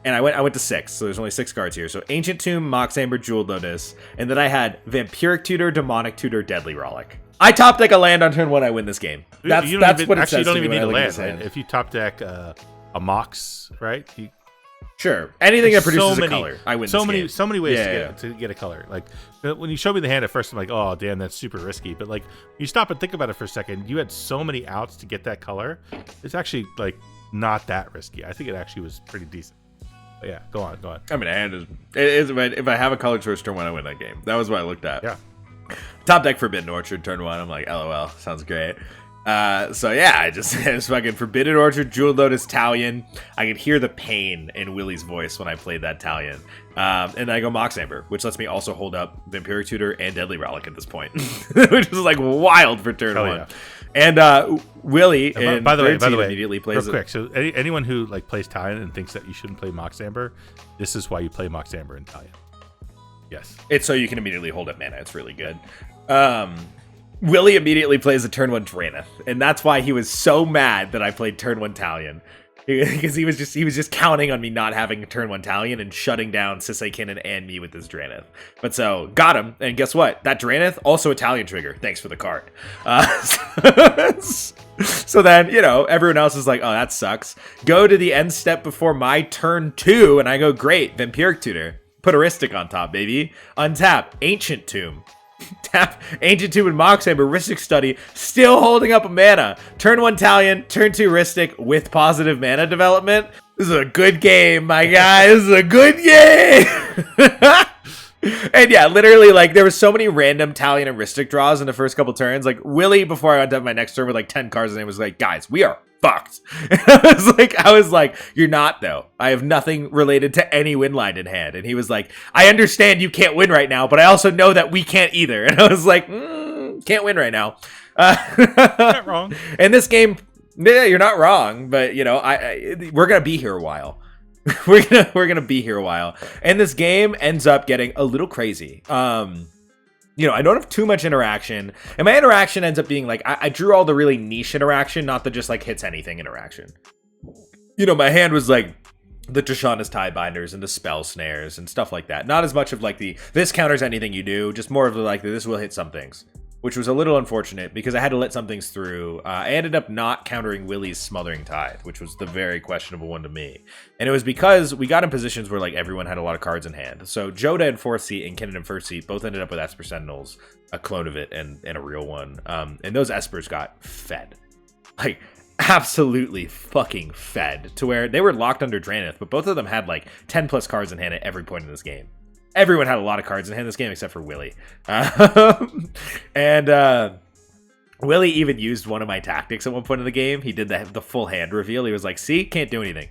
And I went to 6, so there's only 6 cards here. So Ancient Tomb, Mox Amber, Jeweled Lotus, and then I had Vampiric Tutor, Demonic Tutor, Deadly Rollick. I top deck a land on turn 1, I win this game. That's what it says. You don't to even me need when a I look at land, this right? If you top deck a Mox, right? Sure. Anything that produces a color, I win this game. So many ways to get a color. Like, when you showed me the hand at first, I'm like, oh, damn, that's super risky. But, like, you stop and think about it for a second. You had so many outs to get that color. It's actually, like, not that risky. I think it actually was pretty decent. But yeah, go on. I mean, if I have a color choice turn 1, I win that game. That was what I looked at. Yeah. Top deck Forbidden Orchard turn 1. I'm like, LOL, sounds great. So yeah, I just fucking Forbidden Orchard, Jeweled Lotus, Talion. I could hear the pain in Willie's voice when I played that Talion. And then I go Mox Amber, which lets me also hold up Vampiric Tutor and Deadly Rollick at this point, which is like wild for turn 1. Yeah. And Willie, by the way, immediately plays real quick. So anyone who like plays Talion and thinks that you shouldn't play Mox Amber, this is why you play Mox Amber in Talion. Yes, it's so you can immediately hold up mana. It's really good. Willie immediately plays a turn 1 Draenith, and that's why he was so mad that I played turn 1 Talion. Because he was just counting on me not having a turn 1 Talion and shutting down Sisei Kinnan and me with this Draenith. But so, got him, and guess what? That Draenith, also a Talion trigger. Thanks for the card. So then, everyone else is like, oh, that sucks. Go to the end step before my turn 2, and I go, great, Vampiric Tutor. Put a Ristic on top, baby. Untap, Ancient Tomb. Tap Ancient Tomb and Mox Amber, Ristic Study, still holding up a mana. Turn 1 Talion, turn 2 Ristic with positive mana development. This is a good game, my guy. This is a good game. And yeah, literally, like, there were so many random Talion and Ristic draws in the first couple turns. Like, Willie, before I went to my next turn with like 10 cards, and he was like, guys, we are fucked. And I was like, you're not, though. I have nothing related to any win line in hand. And he was like, I understand you can't win right now, but I also know that we can't either. And I was like, can't win right now. Not wrong. And this game, yeah, you're not wrong, but we're gonna be here a while. we're gonna be here a while, and this game ends up getting a little crazy. I don't have too much interaction, and my interaction ends up being like I drew all the really niche interaction, not the just like hits anything interaction. My hand was like the Trishana's Tie Binders and the Spell Snares and stuff like that. Not as much of like this counters anything you do, just more of the like this will hit some things, which was a little unfortunate because I had to let some things through. I ended up not countering Willie's Smothering Tide, which was the very questionable one to me. And it was because we got in positions where like everyone had a lot of cards in hand. So Joda in 4th seat and Kinnan in 1st seat both ended up with Esper Sentinels, a clone of it, and a real one. And those Espers got fed. Like, absolutely fucking fed to where they were locked under Draenith, but both of them had like 10 plus cards in hand at every point in this game. Everyone had a lot of cards in hand this game except for Willie. And Willie even used one of my tactics at one point in the game. He did the full hand reveal. He was like, see, can't do anything.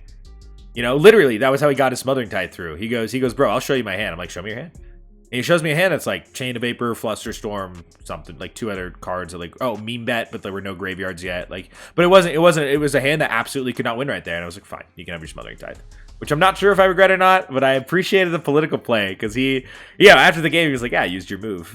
Literally, that was how he got his Smothering Tide through. He goes, bro, I'll show you my hand. I'm like, show me your hand. And he shows me a hand that's like Chain of Vapor, Flusterstorm, something, like 2 other cards that like, oh, Meme Bet, but there were no graveyards yet. Like, but it was a hand that absolutely could not win right there. And I was like, fine, you can have your Smothering Tide. Which I'm not sure if I regret or not, but I appreciated the political play because after the game, he was like, yeah, I used your move.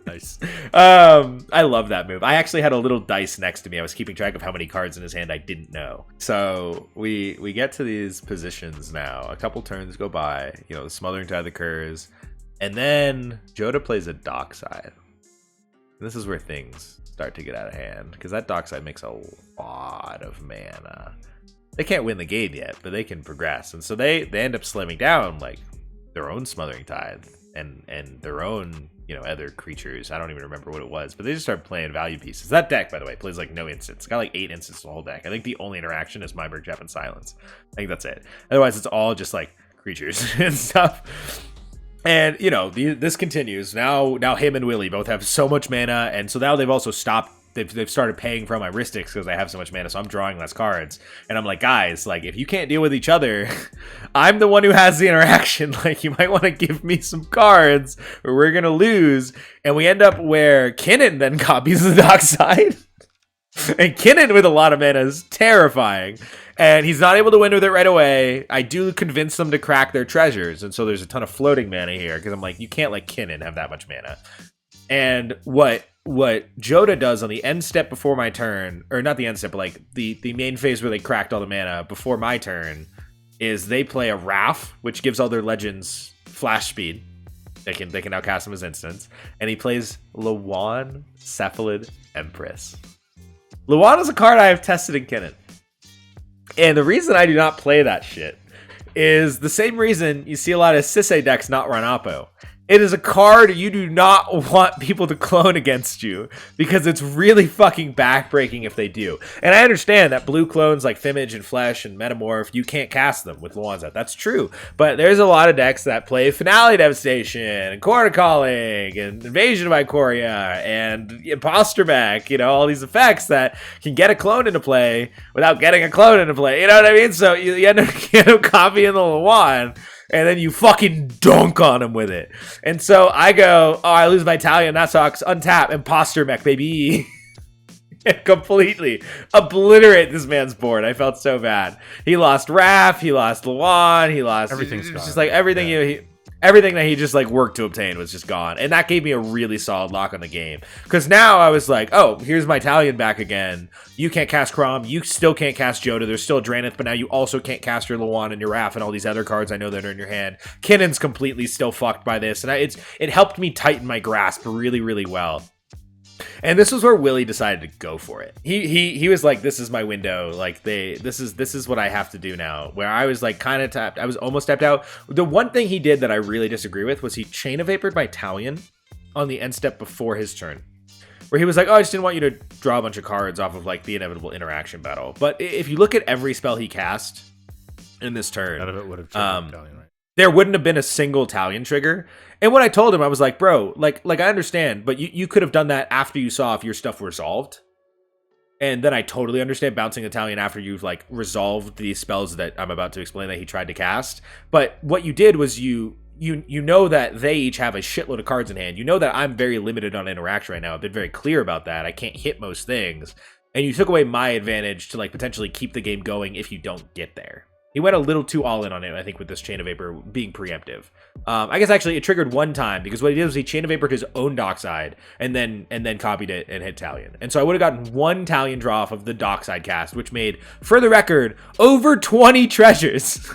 Nice. I love that move. I actually had a little dice next to me. I was keeping track of how many cards in his hand I didn't know. So we get to these positions now. A couple turns go by, the Smothering Tide occurs, and then Joda plays a Dockside. This is where things start to get out of hand because that Dockside makes a lot of mana. They can't win the game yet, but they can progress. And so they end up slamming down like their own Smothering Tide and their own, other creatures. I don't even remember what it was, but they just start playing value pieces. That deck, by the way, plays like no instants. It's got like 8 instants in the whole deck. I think the only interaction is Myberg, Jep, and Silence. I think that's it. Otherwise, it's all just like creatures and stuff. And, this continues. Now him and Willie both have so much mana, and so now they've also stopped they've started paying for all my Ristics because I have so much mana, so I'm drawing less cards. And I'm like, guys, like, if you can't deal with each other, I'm the one who has the interaction. Like, you might want to give me some cards or we're gonna lose. And we end up where Kinnan then copies the Dockside. And Kinnan with a lot of mana is terrifying. And he's not able to win with it right away. I do convince them to crack their treasures. And so there's a ton of floating mana here. Because I'm like, you can't let Kinnan have that much mana. And what Joda does on the end step before my turn, or not the end step, but like the main phase where they cracked all the mana before my turn, is they play a Wrath, which gives all their legends flash speed. They can now cast them as instants. And he plays WoundedSatellite Empress. Luan is a card I have tested in Kinnan. And the reason I do not play that shit is the same reason you see a lot of Sisay decks not run Oppo. It is a card you do not want people to clone against you because it's really fucking backbreaking if they do. And I understand that blue clones like Fimage and Flesh and Metamorph, you can't cast them with Luanza. That's true. But there's a lot of decks that play Finale Devastation and Quarter Calling and Invasion of Ikoria and Imposter Mech, you know, all these effects that can get a clone into play without getting a clone into play. You know what I mean? So you end up copying the Luan. And then you fucking dunk on him with it. And so I go, oh, I lose my Talion. That sucks. Untap. Imposter Mech, baby. Completely obliterate this man's board. I felt so bad. He lost Raph. He lost Luan. He lost... Everything's gone. Just like everything everything that he just like worked to obtain was just gone. And that gave me a really solid lock on the game. Because now I was like, oh, here's my Talion back again. You can't cast Crom. You still can't cast Joda. There's still Dranith, but now you also can't cast your Luan and your Raph and all these other cards I know that are in your hand. Kinnan's completely still fucked by this. And it helped me tighten my grasp really, really well. And this was where Willie decided to go for it. He was like, this is my window. Like this is what I have to do now. Where I was like kind of tapped. I was almost tapped out. The one thing he did that I really disagree with was he Chain of Vapored my Talion on the end step before his turn. Where he was like, oh, I just didn't want you to draw a bunch of cards off of like the inevitable interaction battle. But if you look at every spell he cast in this turn, none of it would have triggered Talion, right? There wouldn't have been a single Talion trigger. And when I told him, I was like, bro, like I understand, but you could have done that after you saw if your stuff resolved. And then I totally understand bouncing the Talion after you've like resolved the spells that I'm about to explain that he tried to cast. But what you did was you know that they each have a shitload of cards in hand. You know that I'm very limited on interaction right now. I've been very clear about that. I can't hit most things. And you took away my advantage to like potentially keep the game going if you don't get there. He went a little too all in on it, I think, with this Chain of Vapor being preemptive. I guess actually it triggered one time because what he did was he Chain of Vapored his own Dockside and then copied it and hit Talion. And so I would have gotten one Talion draw off of the Dockside cast, which made, for the record, over 20 treasures.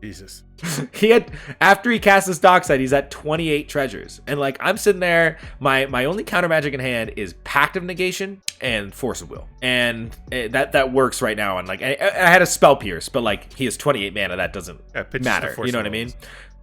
Jesus. He had, after he cast this Dockside, he's at 28 treasures. And like, I'm sitting there, my only counter magic in hand is Pact of Negation and Force of Will. And that works right now. And like, I had a Spell Pierce, but like, he has 28 mana. That doesn't matter. You know what I mean?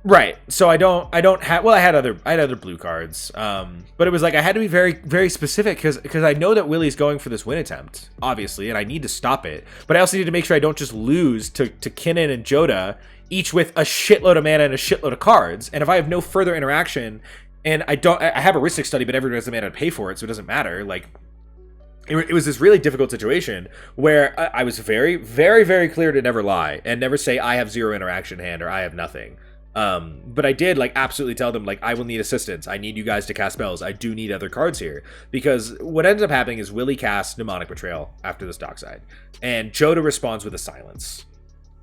Right. So I don't have, well, I had other blue cards. But it was like, I had to be very, very specific because I know that Willie's going for this win attempt, obviously, and I need to stop it. But I also need to make sure I don't just lose to Kinnan and Joda, each with a shitload of mana and a shitload of cards. And if I have no further interaction, and I have a Ristic Study, but everyone has the mana to pay for it, so it doesn't matter. Like, it was this really difficult situation where I was very, very, very clear to never lie and never say I have zero interaction hand or I have nothing. But I did like absolutely tell them like I will need assistance. I need you guys to cast spells. I do need other cards here because what ends up happening is Willie casts Mnemonic Betrayal after this Dockside, and Joda responds with a Silence.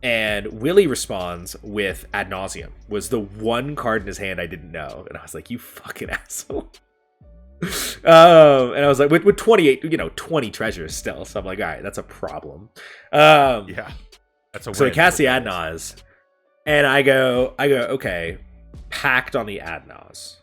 And Willie responds with Ad Nauseam, was the one card in his hand I didn't know. And I was like, you fucking asshole. And I was like, with 28, 20 treasures still. So I'm like, all right, that's a problem. Yeah. That's a so I cast the Ad Naus. And I go, okay, Pact on the Ad Naus.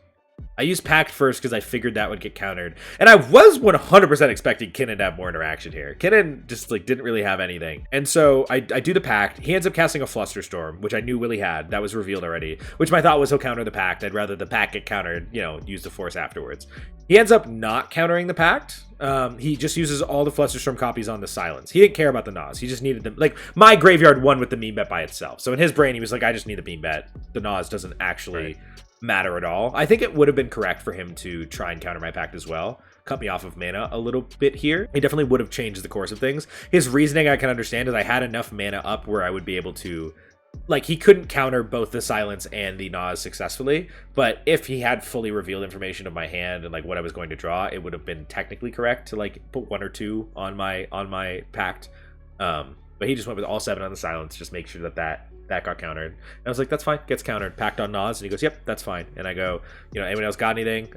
I used Pact first because I figured that would get countered. And I was 100% expecting Kinnan to have more interaction here. Kinnan just like didn't really have anything. And so I do the Pact. He ends up casting a Flusterstorm, which I knew Willie had. That was revealed already. Which my thought was he'll counter the Pact. I'd rather the Pact get countered, use the Force afterwards. He ends up not countering the Pact. He just uses all the Flusterstorm copies on the Silence. He didn't care about the Naus. He just needed them. Like, my graveyard won with the meme bet by itself. So in his brain, he was like, I just need the beam bet. The Naus doesn't actually matter at all. I think it would have been correct for him to try and counter my pact as well, cut me off of mana a little bit here. He definitely would have changed the course of things. His reasoning I can understand is I had enough mana up where I would be able to, like, he couldn't counter both the silence and the Ka0s successfully, but if he had fully revealed information of my hand and like what I was going to draw, it would have been technically correct to like put 1 or 2 on my pact. But he just went with all 7 on the silence, just make sure that got countered. And I was like, that's fine, gets countered. Pact on Ka0s, and he goes, yep, that's fine. And I go, anyone else got anything?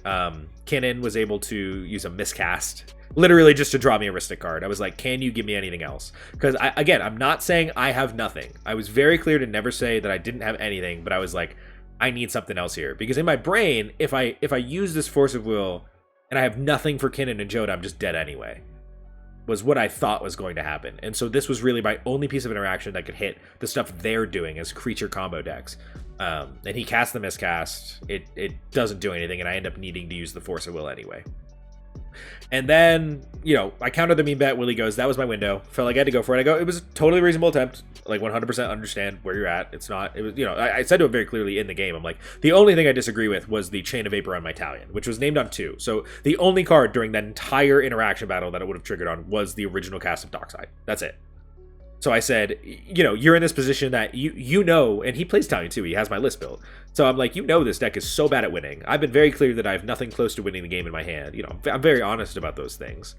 Kinnan was able to use a miscast, literally just to draw me a Ristic card. I was like, can you give me anything else? Because, again, I'm not saying I have nothing. I was very clear to never say that I didn't have anything, but I was like, I need something else here. Because in my brain, if I use this Force of Will, and I have nothing for Kinnan and Joda, I'm just dead anyway. Was what I thought was going to happen. And so this was really my only piece of interaction that could hit the stuff they're doing as creature combo decks. And he cast the miscast. It doesn't do anything, and I end up needing to use the Force of Will anyway. And then, I countered the meme bet. Willie goes, that was my window. Felt like I had to go for it. I go, it was a totally reasonable attempt. Like 100% understand where you're at. It's not, it was, I said to him very clearly in the game, I'm like, the only thing I disagree with was the Chain of Vapor on my Talion, which was named on 2. So the only card during that entire interaction battle that it would have triggered on was the original cast of Dockside. That's it. So I said, you're in this position that you know, and he plays Talion too. He has my list built. So I'm like, this deck is so bad at winning. I've been very clear that I have nothing close to winning the game in my hand. I'm very honest about those things.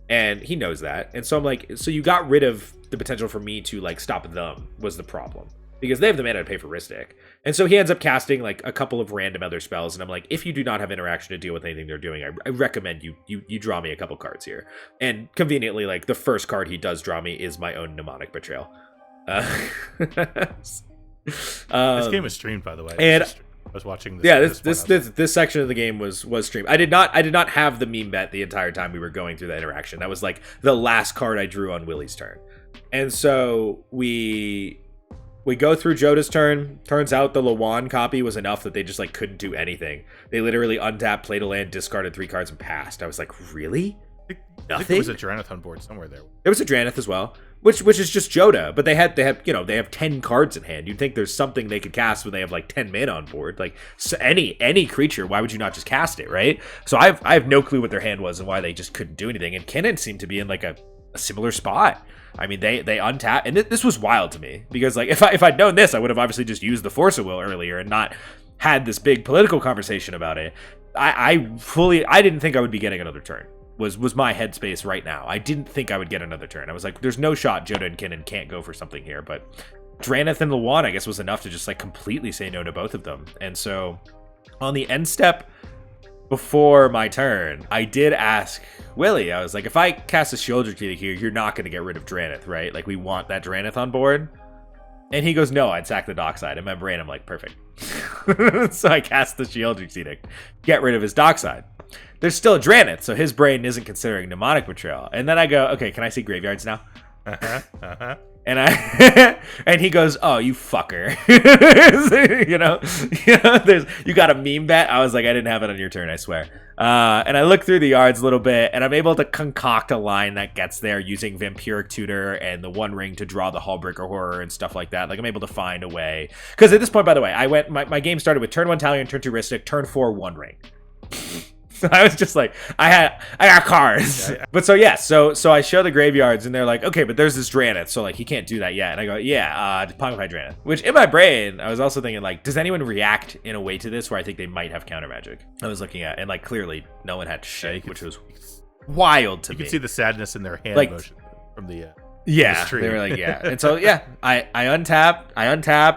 And he knows that. And so I'm like, so you got rid of the potential for me to like stop them was the problem. Because they have the mana to pay for Ristic. And so he ends up casting like a couple of random other spells. And I'm like, if you do not have interaction to deal with anything they're doing, I recommend you draw me a couple cards here. And conveniently, like the first card he does draw me is my own Mnemonic Betrayal. This game was streamed, by the way. And I was watching this. Yeah, this section of the game was streamed. I did not have the meme bet the entire time we were going through that interaction. That was like the last card I drew on Willie's turn. And so we go through Joda's turn. Turns out the Lawan copy was enough that they just like couldn't do anything. They literally untapped, played a land, discarded 3 cards, and passed. I was like, really? I think there was a Dranith on board somewhere there. There was a Dranith as well, which is just Joda, but they have 10 cards in hand. You'd think there's something they could cast when they have like 10 mana on board. Like so any creature, why would you not just cast it, right? So I have no clue what their hand was and why they just couldn't do anything. And Kinnan seemed to be in like a similar spot. I mean, they untap, and this was wild to me because like if I'd known this, I would have obviously just used the Force of Will earlier and not had this big political conversation about it. I didn't think I would be getting another turn. Was my headspace right now. I didn't think I would get another turn. I was like, there's no shot Joda and Kinnan can't go for something here, but Dranith and Lawan, I guess, was enough to just like completely say no to both of them. And so on the end step before my turn, I did ask Willie, I was like, if I cast a Shieldred Key here, you're not going to get rid of Dranith, right? Like, we want that Dranith on board. And he goes, no, I'd sack the Dockside. In my brain, I'm like, perfect. So I cast the Shieldred Key to get rid of his Dockside. There's still a Dranith, so his brain isn't considering Mnemonic Betrayal. And then I go, okay, can I see graveyards now? And and he goes, oh, you fucker. You got a meme bet. I was like, I didn't have it on your turn, I swear. And I look through the yards a little bit, and I'm able to concoct a line that gets there using Vampiric Tutor and the One Ring to draw the Hullbreaker Horror and stuff like that. Like, I'm able to find a way. Because at this point, by the way, my game started with turn 1 Talion, turn 2 Ristic, turn 4 One Ring. So I was just like, I got cards. Yeah. But so I show the graveyards and they're like, okay, but there's this Dranith, so like he can't do that yet. And I go, Pongify Dranith. Which in my brain, I was also thinking like, does anyone react in a way to this where I think they might have counter magic? I was looking at, and like clearly no one had shit, which was wild to me. You could see the sadness in their hand like, motion from the yeah, they were like, yeah. And so, yeah, I untapped,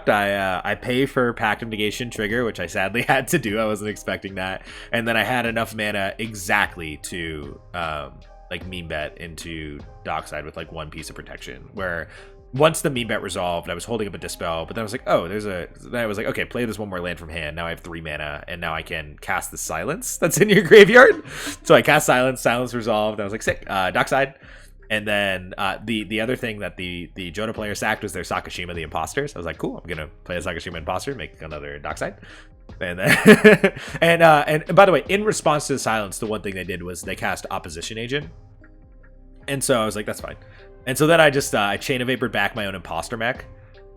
I pay for Pact of Negation trigger, which I sadly had to do. I wasn't expecting that. And then I had enough mana exactly to, like, meme bet into Dockside with, like, 1 piece of protection. Where once the meme bet resolved, I was holding up a Dispel, but then I was like, oh, then I was like, okay, play this 1 more land from hand. Now I have 3 mana, and now I can cast the Silence that's in your graveyard. So I cast Silence resolved. I was like, sick, Dockside. And then the other thing that the Joda player sacked was their Sakashima the Imposters. I was like, cool, I'm gonna play a Sakashima Imposter, make another Dockside. And then and by the way, in response to the Silence, the one thing they did was they cast Opposition Agent. And so I was like, that's fine. And so then I just I Chain of Vapored back my own Imposter mech.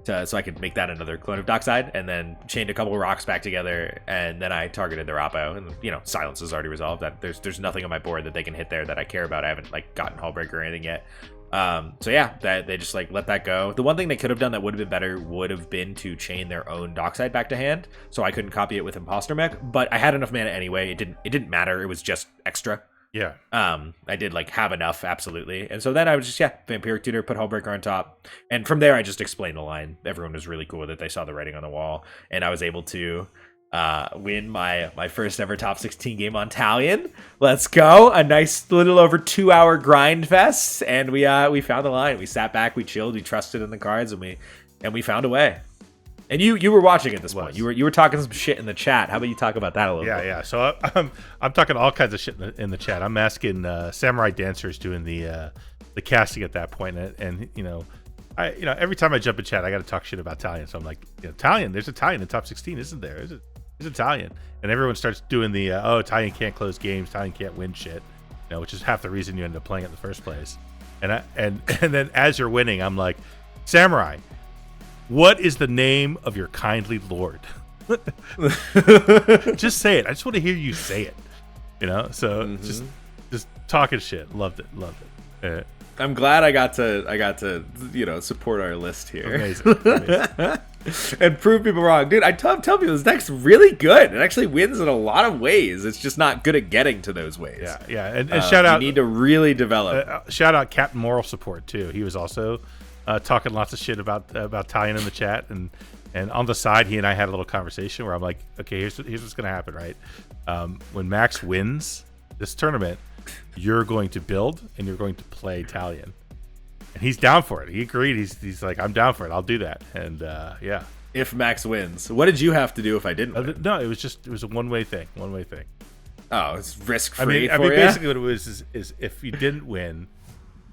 so I could make that another clone of Dockside, and then chained a couple rocks back together, and then I targeted their Oppo, and silence is already resolved. That there's nothing on my board that they can hit there that I care about. I haven't like gotten Hullbreaker or anything yet. So yeah, that they just like let that go. The one thing they could have done that would have been better would have been to chain their own Dockside back to hand, so I couldn't copy it with Imposter Mech. But I had enough mana anyway. It didn't matter. It was just extra. Yeah. I did like have enough, absolutely. And so then I was just Vampiric Tutor, put Hullbreaker on top, and from there I just explained the line. Everyone was really cool with it. They saw the writing on the wall, and I was able to win my first ever top 16 game on Talion. Let's go. A nice little over 2-hour grind fest, and we found the line. We sat back, we chilled, we trusted in the cards, and we found a way. And you were watching at this point. You were talking some shit in the chat. How about you talk about that a little bit? Yeah. So I'm talking all kinds of shit in the chat. I'm asking Samurai Dancers doing the casting at that point, and every time I jump in chat, I got to talk shit about Talion. So I'm like, Talion, there's a Talion in top 16, isn't there? There's a Talion, and everyone starts doing the Talion can't close games, Talion can't win shit, which is half the reason you end up playing it in the first place. And then as you're winning, I'm like, Samurai, what is the name of your kindly lord? Just say it. I just want to hear you say it. So just talking shit. Loved it. I'm glad I got to support our list here. Amazing. And prove people wrong. Dude, I tell people this deck's really good. It actually wins in a lot of ways. It's just not good at getting to those ways. Yeah. And shout out. You need to really develop. Shout out Captain Moral Support too. He was also talking lots of shit about Talion in the chat, and on the side, he and I had a little conversation where I'm like, okay, here's what's gonna happen, right? When Max wins this tournament, you're going to build and you're going to play Talion, and he's down for it. He agreed. He's like, I'm down for it. I'll do that. And yeah. If Max wins, what did you have to do if I didn't win? No, it was a one way thing. Oh, it's risk free. I mean, basically what it was is if you didn't win,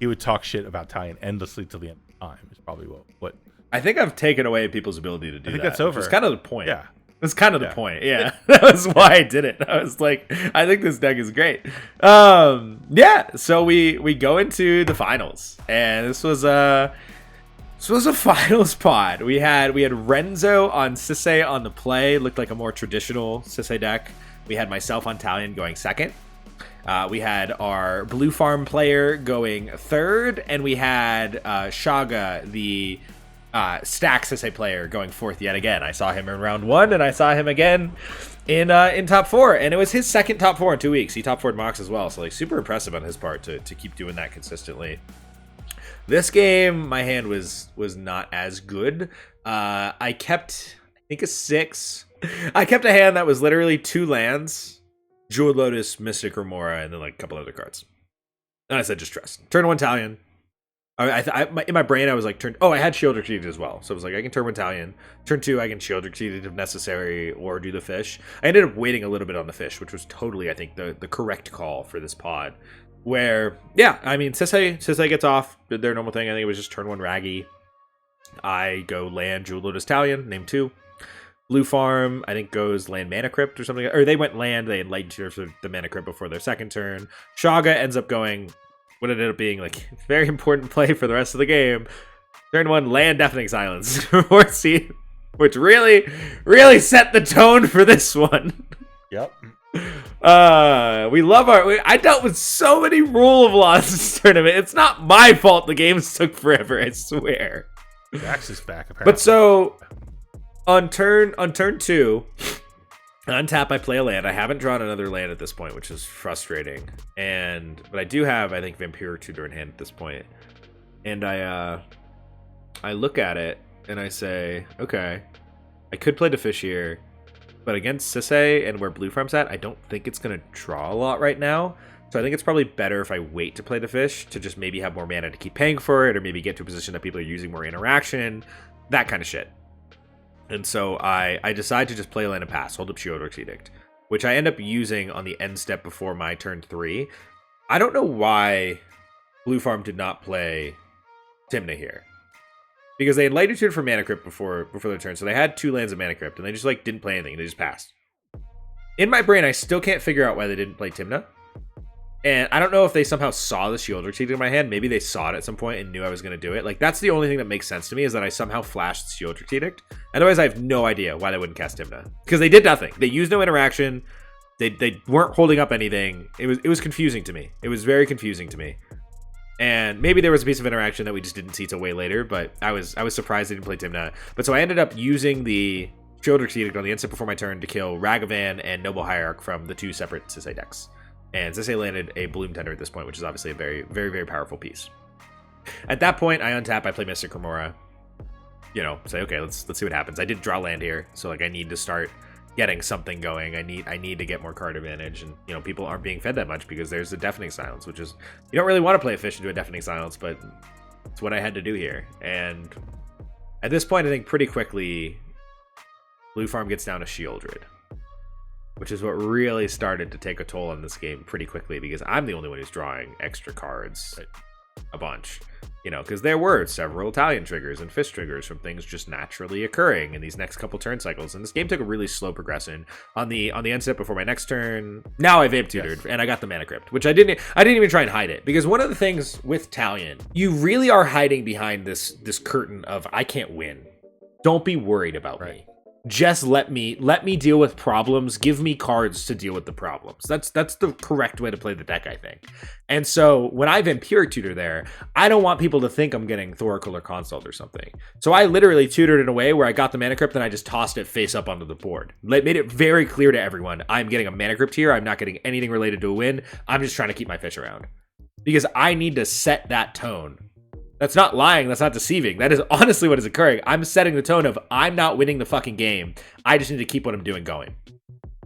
he would talk shit about Talion endlessly till the end of time. Is probably what. I think I've taken away people's ability to do that. I think that's over. It's kind of the point. Yeah. That's kind of the point. Yeah. That was why I did it. I was like, I think this deck is great. So we go into the finals, and this was a finals pod. We had Renzo on Sisay on the play. Looked like a more traditional Sisay deck. We had myself on Talion going second. We had our blue farm player going third, and we had Shaga, the stack Sisay player, going fourth yet again. I saw him in round one, and I saw him again in top four, and it was his second top four in 2 weeks. He top foured Mox as well, so like super impressive on his part to keep doing that consistently. This game, my hand was not as good. I kept, I think, a 6. I kept a hand that was literally 2 lands, Jeweled Lotus, Mystic Remora, and then like a couple other cards. And I said, just trust. Turn 1 Talion. In my brain, I was like, I had Shield Exceeded as well. So I was like, I can turn 1 Talion. Turn 2, I can Shield Exceeded if necessary, or do the fish. I ended up waiting a little bit on the fish, which was totally, I think, the correct call for this pod. Where, yeah, I mean, Sisay gets off, did their normal thing. I think it was just turn 1 Raggy. I go land Jeweled Lotus Talion, name 2. Blue Farm, I think, goes land Mana Crypt or something. Or they went land, they enlightened the Mana Crypt before their second turn. Shaga ends up going what ended up being like very important play for the rest of the game. Turn 1, land Deafening Silence. 4th seed, which really set the tone for this one. Yep. We love I dealt with so many rule of laws this tournament. It's not my fault the games took forever, I swear. Jax is back, apparently. But so on turn 2, on tap, I play a land. I haven't drawn another land at this point, which is frustrating. But I do have, I think, Vampiric Tutor in hand at this point. And I look at it and I say, okay, I could play the fish here, but against Sisay and where Blue Farm's at, I don't think it's going to draw a lot right now. So I think it's probably better if I wait to play the fish to just maybe have more mana to keep paying for it, or maybe get to a position that people are using more interaction, that kind of shit. And so I decide to just play land and pass, hold up Sheoldred's Edict, which I end up using on the end step before my turn 3. I don't know why Blue Farm did not play Tymna here, because they had Light Tutor for Mana Crypt before their turn, so they had 2 lands of Mana Crypt, and they just like didn't play anything. They just passed. In my brain, I still can't figure out why they didn't play Tymna, And I don't know if they somehow saw the Shield Strategic in my hand. Maybe they saw it at some point and knew I was going to do it. Like, that's the only thing that makes sense to me, is that I somehow flashed Shield Strategic. Otherwise, I have no idea why they wouldn't cast Tymna. Because they did nothing. They used no interaction. They weren't holding up anything. It was confusing to me. It was very confusing to me. And maybe there was a piece of interaction that we just didn't see till way later, but I was surprised they didn't play Tymna. But so I ended up using the Shield Strategic on the instant before my turn to kill Ragavan and Noble Hierarch from the 2 separate Sisay decks. And Sisay landed a Bloom Tender at this point, which is obviously a very, very, very powerful piece. At that point, I untap, I play Mystic Remora. You know, say, okay, let's see what happens. I did draw land here, so like I need to start getting something going. I need to get more card advantage, and you know, people aren't being fed that much because there's a Deafening Silence, which is, you don't really want to play a fish into a Deafening Silence, but it's what I had to do here. And at this point, I think pretty quickly, Blue Farm gets down to Shieldred, which is what really started to take a toll on this game pretty quickly, because I'm the only one who's drawing extra cards a bunch. You know, because there were several Talion triggers and fish triggers from things just naturally occurring in these next couple turn cycles. And this game took a really slow progression. On the end step before my next turn, now I Vamp Tutored, yes, and I got the Mana Crypt, which I didn't even try and hide it. Because one of the things with Talion, you really are hiding behind this curtain of, I can't win. Don't be worried about me. Just let me deal with problems. Give me cards to deal with the problems. That's the correct way to play the deck, I think. And so when I Vampiric Tutor there, I don't want people to think I'm getting Thoracle or Consult or something. So I literally tutored in a way where I got the Mana Crypt and I just tossed it face up onto the board. Made it very clear to everyone, I'm getting a Mana Crypt here. I'm not getting anything related to a win. I'm just trying to keep my fish around. Because I need to set that tone. That's not lying. That's not deceiving. That is honestly what is occurring. I'm setting the tone of, I'm not winning the fucking game. I just need to keep what I'm doing going.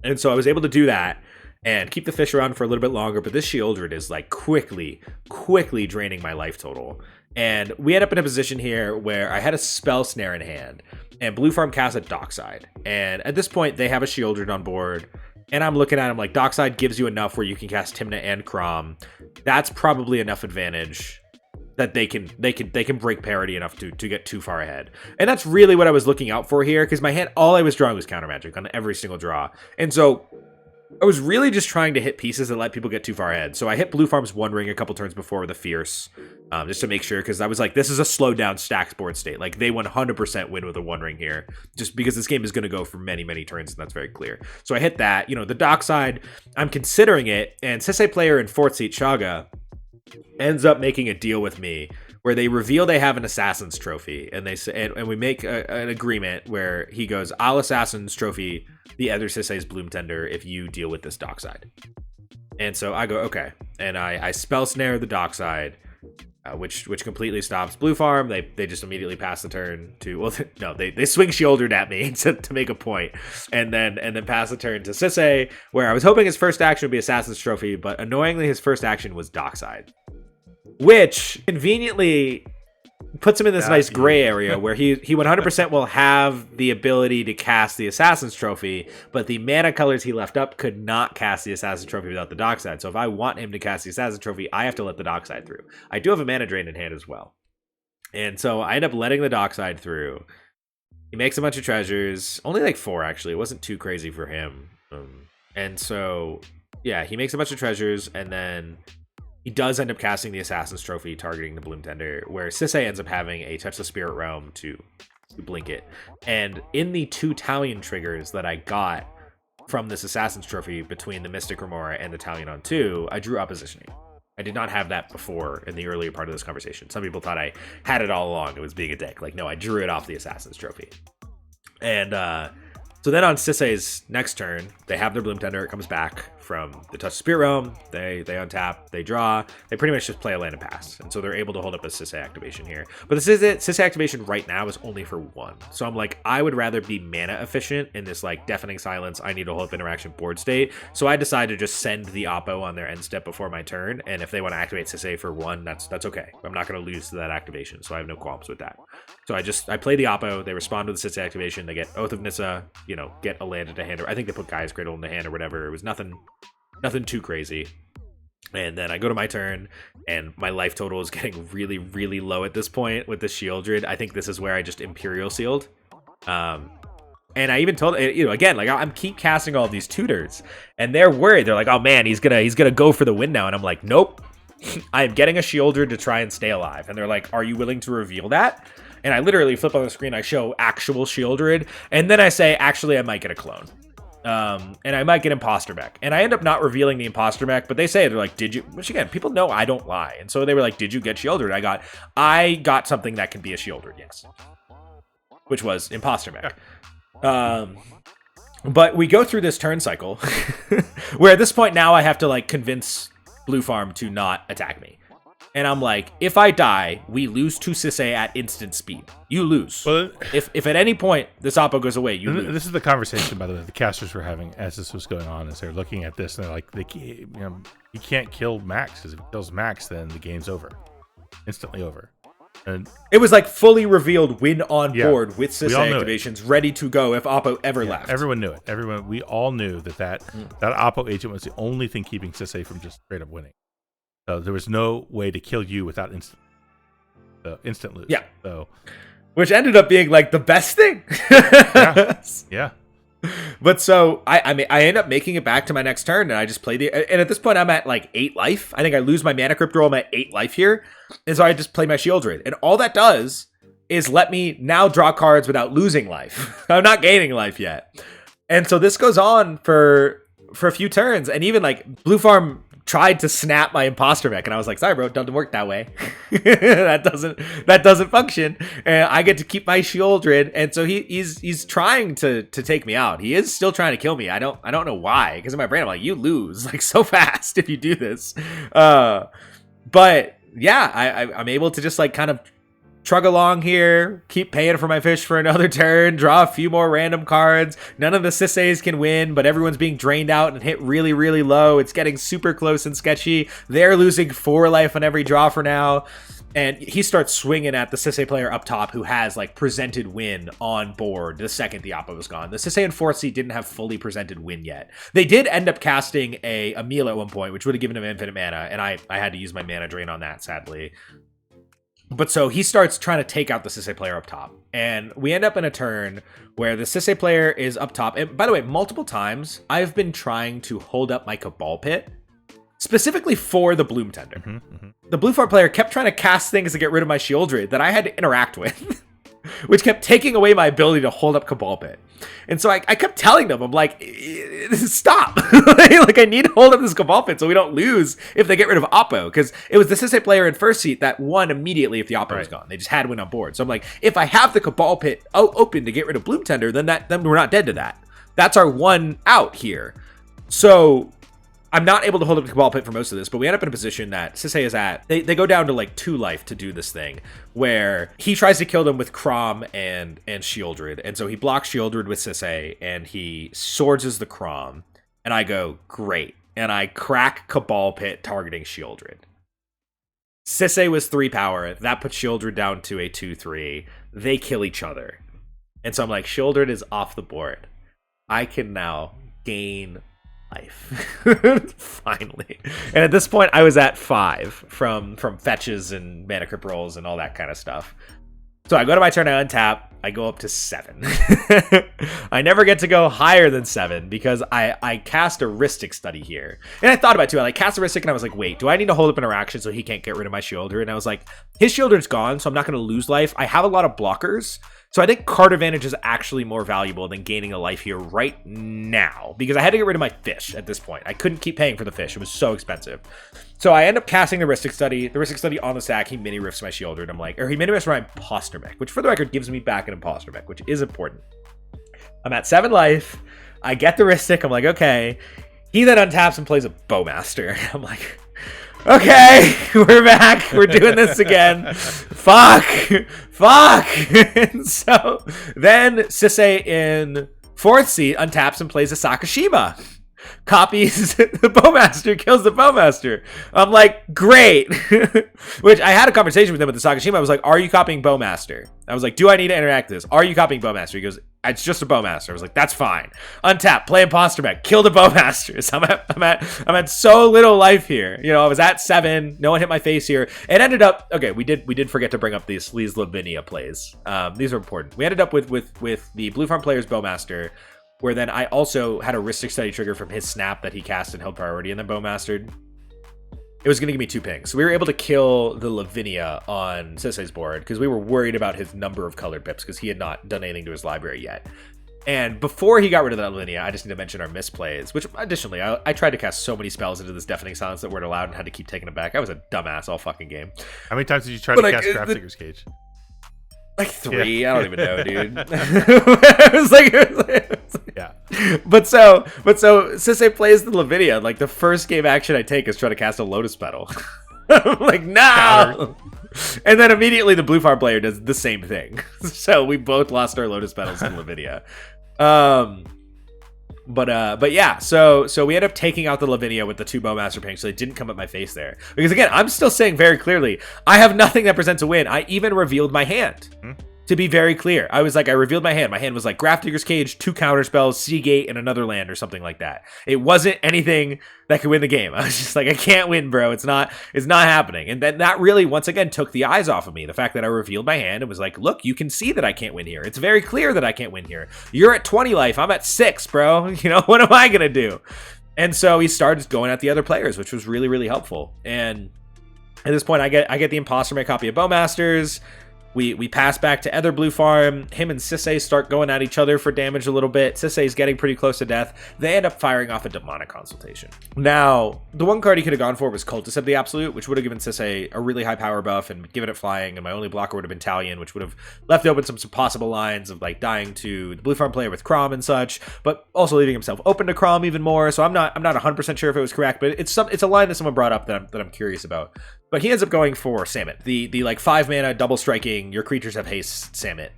And so I was able to do that and keep the fish around for a little bit longer. But this Shieldred is like quickly draining my life total. And we end up in a position here where I had a Spell Snare in hand, and Blue Farm casts a Dockside. And at this point, they have a Shieldred on board. And I'm looking at him like, Dockside gives you enough where you can cast Tymna and Crom. That's probably enough advantage that they can break parity enough to get too far ahead. And that's really what I was looking out for here, because my hand, all I was drawing was counter magic on every single draw. And so I was really just trying to hit pieces that let people get too far ahead. So I hit Blue Farm's One Ring a couple turns before with a Fierce, just to make sure, because I was like, this is a slowed down stacks board state. Like, they 100% win with a One Ring here, just because this game is going to go for many, many turns, and that's very clear. So I hit that. You know, the Dockside, I'm considering it, and Sisay player in 4th seat Chaga ends up making a deal with me where they reveal they have an Assassin's Trophy, and they say, and we make an agreement where he goes, I'll Assassin's Trophy the other Sisay's Bloom Tender if you deal with this Dockside. And so I go, okay, and I Spell Snare the Dockside, which completely stops Blue Farm. They just immediately pass the turn to, well, no, they swing Shieldred at me to make a point, and then pass the turn to Sisay, where I was hoping his first action would be Assassin's Trophy, but annoyingly his first action was Dockside, which conveniently puts him in this nice gray area where he 100% will have the ability to cast the Assassin's Trophy, but the mana colors he left up could not cast the Assassin's Trophy without the Dockside. So if I want him to cast the Assassin's Trophy, I have to let the Dockside through. I do have a mana drain in hand as well. And so I end up letting the Dockside through. He makes a bunch of treasures, only like 4 actually. It wasn't too crazy for him. And so, yeah, he makes a bunch of treasures, and then he does end up casting the Assassin's Trophy, targeting the Bloom Tender, where Sisay ends up having a Touch the Spirit Realm to blink it. And in the 2 Talion triggers that I got from this Assassin's Trophy between the Mystic Remora and the Talion on 2, I drew Oppositioning. I did not have that before in the earlier part of this conversation. Some people thought I had it all along. It was being a dick. Like, no, I drew it off the Assassin's Trophy. And so then on Sisay's next turn, they have their Bloom Tender. It comes back from the Touch Spirit Realm. They untap, they draw. They pretty much just play a land and pass. And so they're able to hold up a Sisay activation here. But this is it. Sisay activation right now is only for 1. So I'm like, I would rather be mana efficient in this like Deafening Silence, I need to hold up interaction board state. So I decided to just send the Oppo on their end step before my turn. And if they want to activate Sisay for 1, that's okay. I'm not going to lose to that activation. So I have no qualms with that. So I play the Oppo. They respond to the Sisay activation. They get Oath of Nissa, you know, get a land into hand. Or I think they put Gaia's Cradle in the hand or whatever. It was nothing too crazy. And then I go to my turn, and my life total is getting really, really low at this point with the Shieldred. I think this is where I just Imperial Sealed. And And I even told, again, like I'm keep casting all these tutors, and they're worried. They're like, oh man, he's gonna go for the win now. And I'm like, nope, I am getting a Shieldred to try and stay alive. And they're like, are you willing to reveal that? And I literally flip on the screen, I show actual Shieldred, and then I say, actually, I might get a clone. And I might get imposter mech. And I end up not revealing the imposter mech, but they say, they're like, did you, which again, people know I don't lie. And so they were like, did you get Shieldred? I got something that can be a Shieldred, yes. Which was imposter mech. But we go through this turn cycle where at this point now I have to like convince Blue Farm to not attack me. And I'm like, if I die, we lose to Sisay at instant speed. You lose. Well, if at any point this Oppo goes away, you lose. This is the conversation, by the way, the casters were having as this was going on, as they're looking at this, and they're like, you can't kill Max, because if it kills Max, then the game's over. Instantly over. And it was like fully revealed win on board with Sisay activations ready to go if Oppo ever left. Everyone knew it. We all knew that Oppo agent was the only thing keeping Sisay from just straight up winning. So there was no way to kill you without instant lose. Yeah. So, which ended up being like the best thing. Yeah. But so I end up making it back to my next turn, and I just play and at this point I'm at like 8 life. I think I lose my mana crypt roll. I'm at 8 life here, and so I just play my Shieldred, and all that does is let me now draw cards without losing life. I'm not gaining life yet, and so this goes on for a few turns, and even like Blue Farm tried to snap my imposter mech, and I was like, sorry bro, it doesn't work that way. that doesn't function. And I get to keep my Shieldred, and so he's trying to take me out. He is still trying to kill me. I don't know why, because in my brain I'm like, you lose like so fast if you do this. But yeah, I'm able to just like kind of trug along here, keep paying for my fish for another turn, draw a few more random cards. None of the Sisays can win, but everyone's being drained out and hit really, really low. It's getting super close and sketchy. They're losing 4 life on every draw for now. And he starts swinging at the Sisay player up top who has like presented win on board the second the Oppo was gone. The Sisay in 4th seat didn't have fully presented win yet. They did end up casting a Emil at one point, which would have given him infinite mana, and I had to use my mana drain on that, sadly. But so he starts trying to take out the Sisay player up top. And we end up in a turn where the Sisay player is up top. And by the way, multiple times I've been trying to hold up my Cabal Pit, specifically for the Bloom Tender. The Blue Farm player kept trying to cast things to get rid of my Shieldred that I had to interact with, which kept taking away my ability to hold up Cabal Pit. And so I kept telling them, I'm like, stop. Like I need to hold up this Cabal Pit so we don't lose if they get rid of Oppo. Because it was the Sisay player in 1st seat that won immediately if the Oppo was gone. They just had win on board. So I'm like, if I have the Cabal Pit open to get rid of Bloom Tender, then we're not dead to that. That's our one out here. So I'm not able to hold up the Cabal Pit for most of this, but we end up in a position that Sisay is at. They go down to like 2 life to do this thing, where he tries to kill them with Crom and Shieldred. And so he blocks Shieldred with Sisay, and he swords the Crom. And I go, great. And I crack Cabal Pit targeting Shieldred. Sisay was 3 power. That puts Shieldred down to a 2/3. They kill each other. And so I'm like, Shieldred is off the board. I can now gain life. Finally. And at this point I was at 5 from fetches and mana crypt rolls and all that kind of stuff. So I go to my turn, I untap, I go up to 7. I never get to go higher than 7 because I cast a Rhystic Study here. And I thought about it too. I like cast a Rhystic and I was like, wait, do I need to hold up interaction so he can't get rid of my Shieldred? And I was like, his Shieldred's gone, so I'm not going to lose life. I have a lot of blockers. So I think card advantage is actually more valuable than gaining a life here right now, because I had to get rid of my fish at this point. I couldn't keep paying for the fish. It was so expensive. So I end up casting the Rhystic Study. The Rhystic Study on the stack, he mini riffs my Shieldred. He mini riffs my imposter mech, which for the record gives me back an imposter mech, which is important. I'm at 7 life. I get the Rhystic. I'm like, okay. He then untaps and plays a Bowmaster. I'm like, okay, we're back. We're doing this again. Fuck. And so then Sisay in 4th seat untaps and plays a Sakashima. Copies the Bowmaster, kills the Bowmaster. I'm like, great. Which I had a conversation with him with the Sakashima. I was like, are you copying Bowmaster? I was like, do I need to interact with this? Are you copying Bowmaster? He goes, It's just a Bowmaster. I was like, that's fine. Untap, play Imposter Mech, kill the Bowmasters. I'm at so little life here. You know, I was at 7. No one hit my face here. It ended up, okay, we did forget to bring up these Lavinia plays. These are important. We ended up with the Blue Farm player's Bowmaster, where then I also had a Ristic Study trigger from his snap that he cast and held priority and then Bowmastered. It was going to give me 2 pings. So we were able to kill the Lavinia on Sisei's board because we were worried about his number of colored pips because he had not done anything to his library yet. And before he got rid of that Lavinia, I just need to mention our misplays, which additionally, I tried to cast so many spells into this Deafening Silence that weren't allowed and had to keep taking it back. I was a dumbass all fucking game. How many times did you try to cast Grafdigger's Cage? Like 3, yeah. I don't even know, dude. it was like yeah. But so Sisei plays the Lavinia. Like the first game action I take is try to cast a Lotus Petal. I'm like, no. And then immediately the Blue Farm player does the same thing. So we both lost our Lotus Petals in Lavinia. But yeah, so we end up taking out the Lavinia with the 2 Bowmaster pings, so they didn't come at my face there. Because again, I'm still saying very clearly, I have nothing that presents a win. I even revealed my hand. To be very clear, I was like, I revealed my hand. My hand was like Grafdigger's Cage, 2 counterspells, Seagate, and another land or something like that. It wasn't anything that could win the game. I was just like, I can't win, bro. It's not happening. And then that really, once again, took the eyes off of me. The fact that I revealed my hand and was like, look, you can see that I can't win here. It's very clear that I can't win here. You're at 20 life. I'm at 6, bro. You know, what am I going to do? And so he started going at the other players, which was really, really helpful. And at this point, I get the Imposter Mech copy of Bowmasters. We pass back to Ether Blue Farm. Him and Sisei start going at each other for damage a little bit. Sisei's getting pretty close to death. They end up firing off a Demonic Consultation. Now, the one card he could have gone for was Cultist of the Absolute, which would have given Sisei a really high power buff and given it flying, and my only blocker would have been Talion, which would have left open some possible lines of like dying to the Blue Farm player with Crom and such, but also leaving himself open to Crom even more. So I'm not 100% sure if it was correct, but it's a line that someone brought up that I'm curious about. But he ends up going for Samut, the like 5 mana double striking, your creatures have haste Samut,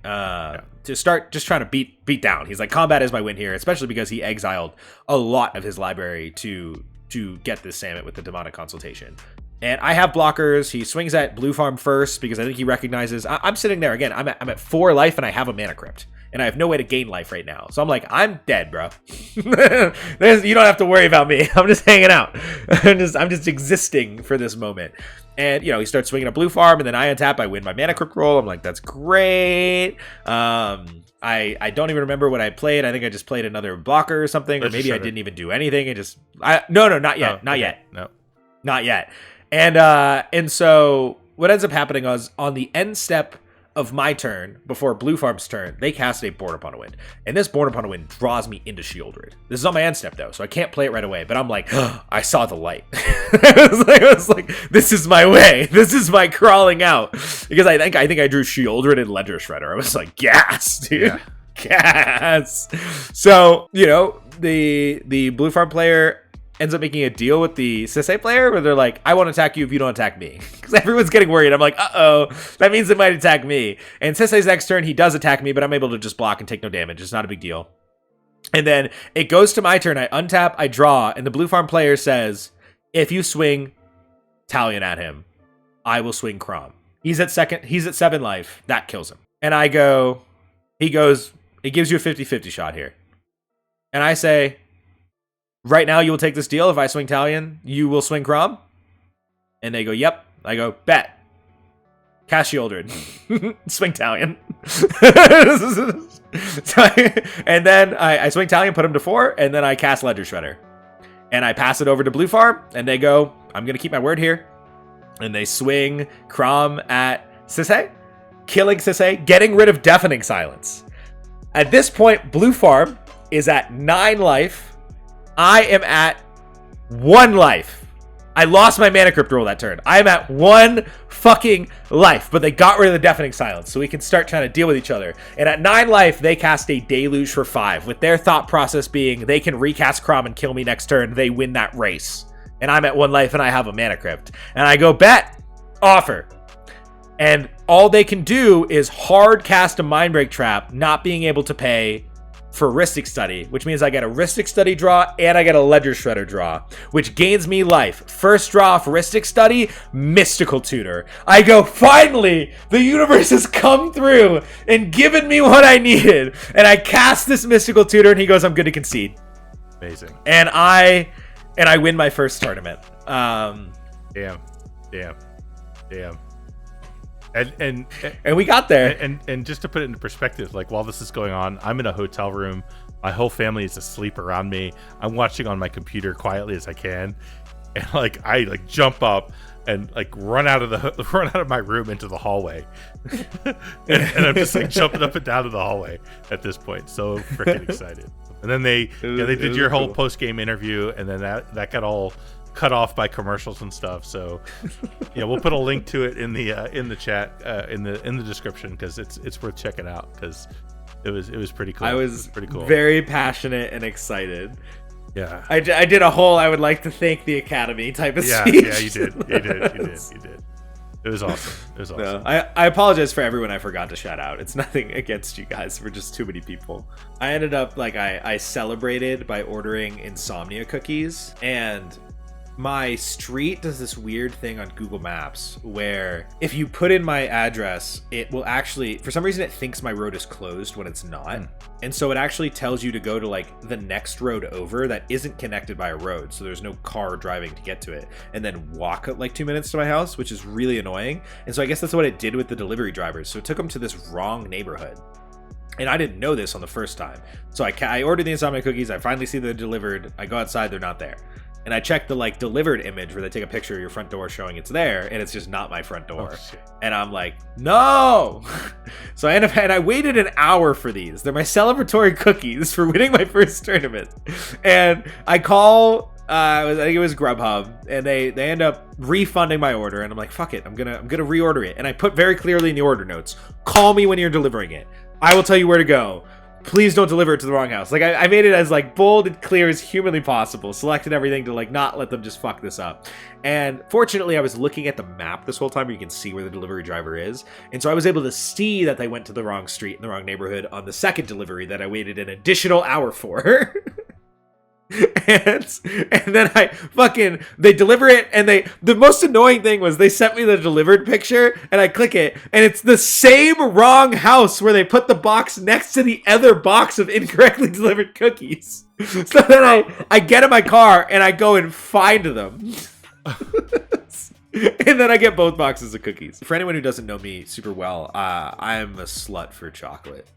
to start just trying to beat down. He's like, combat is my win here, especially because he exiled a lot of his library to get this Samut with the Demonic Consultation. And I have blockers. He swings at Blue Farm first because I think he recognizes I'm sitting there again. I'm at 4 life and I have a Mana Crypt. And I have no way to gain life right now. So I'm like, I'm dead, bro. You don't have to worry about me. I'm just hanging out. I'm just existing for this moment. And, you know, he starts swinging a Blue Farm, and then I untap. I win my Mana Crypt roll. I'm like, that's great. I don't even remember what I played. I think I just played another blocker or something. Or maybe I didn't even do anything. No, not yet. Not yet. No. Not yet. And so what ends up happening is on the end step of my turn, before Blue Farm's turn, they cast a Born Upon a Wind. And this Born Upon a Wind draws me into Shieldred. This is on my end step, though, so I can't play it right away. But I'm like, I saw the light. I was like, this is my way. This is my crawling out. Because I think I drew Shieldred and Ledger Shredder. I was like, gas, dude. Yeah. Gas. So, you know, the Blue Farm player ends up making a deal with the Sisei player where they're like, I won't attack you if you don't attack me. Because everyone's getting worried. I'm like, uh-oh, that means they might attack me. And Sisei's next turn, he does attack me, but I'm able to just block and take no damage. It's not a big deal. And then it goes to my turn. I untap, I draw, and the Blue Farm player says, if you swing Talion at him, I will swing Crom. He's at 7 life. That kills him. And I go, he goes, it gives you a 50-50 shot here. And I say, right now, you will take this deal. If I swing Talion, you will swing Crom. And they go, yep. I go, bet. Cast Shieldred. Swing Talion. And then I swing Talion, put him to 4, and then I cast Ledger Shredder. And I pass it over to Blue Farm, and they go, I'm going to keep my word here. And they swing Crom at Sisei, killing Sisei, getting rid of Deafening Silence. At this point, Blue Farm is at 9 life. I am at 1 life. I lost my Mana Crypt roll that turn. I am at 1 fucking life, but they got rid of the Deafening Silence, so we can start trying to deal with each other. And at 9 life, they cast a Deluge for 5, with their thought process being they can recast Crom and kill me next turn. They win that race. And I'm at 1 life, and I have a Mana Crypt. And I go, bet, offer. And all they can do is hard cast a Mindbreak Trap, not being able to pay for Ristic Study, which means I get a Ristic Study draw and I get a Ledger Shredder draw, which gains me life. First draw for Ristic Study, Mystical Tutor. I go, finally, the universe has come through and given me what I needed. And I cast this Mystical Tutor and he goes, I'm good to concede. Amazing. And I win my first tournament. Damn. And we got there. And just to put it into perspective, like while this is going on, I'm in a hotel room. My whole family is asleep around me. I'm watching on my computer quietly as I can, and like I like jump up and like run out of my room into the hallway, and I'm just like jumping up and down to the hallway at this point. So freaking excited. And then they did your whole post game interview, and then that got all cut off by commercials and stuff. So yeah, we'll put a link to it in the chat in the description, because it's worth checking out, because it was pretty cool. I was pretty cool. Very passionate and excited. Yeah, I did a whole I would like to thank the Academy type of speech. Yeah, you did. It was awesome. No, I apologize for everyone I forgot to shout out. It's nothing against you guys. We're just too many people. I ended up like I celebrated by ordering insomnia cookies, and my street does this weird thing on Google Maps where if you put in my address, it will actually, for some reason, it thinks my road is closed when it's not. And so it actually tells you to go to like the next road over that isn't connected by a road. So there's no car driving to get to it, and then walk like 2 minutes to my house, which is really annoying. And so I guess that's what it did with the delivery drivers. So it took them to this wrong neighborhood. And I didn't know this on the first time. So I ordered the insomnia cookies. I finally see they're delivered. I go outside, they're not there. And I check the like delivered image where they take a picture of your front door showing it's there, and it's just not my front door. Oh, and I'm like, no. So I waited an hour for these. They're my celebratory cookies for winning my first tournament. And I call, I think it was Grubhub, and they end up refunding my order. And I'm like, fuck it, I'm gonna reorder it. And I put very clearly in the order notes, call me when you're delivering it. I will tell you where to go. Please don't deliver it to the wrong house. Like I made it as like bold and clear as humanly possible. Selected everything to like not let them just fuck this up. And fortunately, I was looking at the map this whole time where you can see where the delivery driver is. And so I was able to see that they went to the wrong street in the wrong neighborhood on the second delivery that I waited an additional hour for. And then they deliver it, and the most annoying thing was they sent me the delivered picture, and I click it, and it's the same wrong house where they put the box next to the other box of incorrectly delivered cookies. So then I get in my car and I go and find them. And then I get both boxes of cookies. For anyone who doesn't know me super well, I'm a slut for chocolate.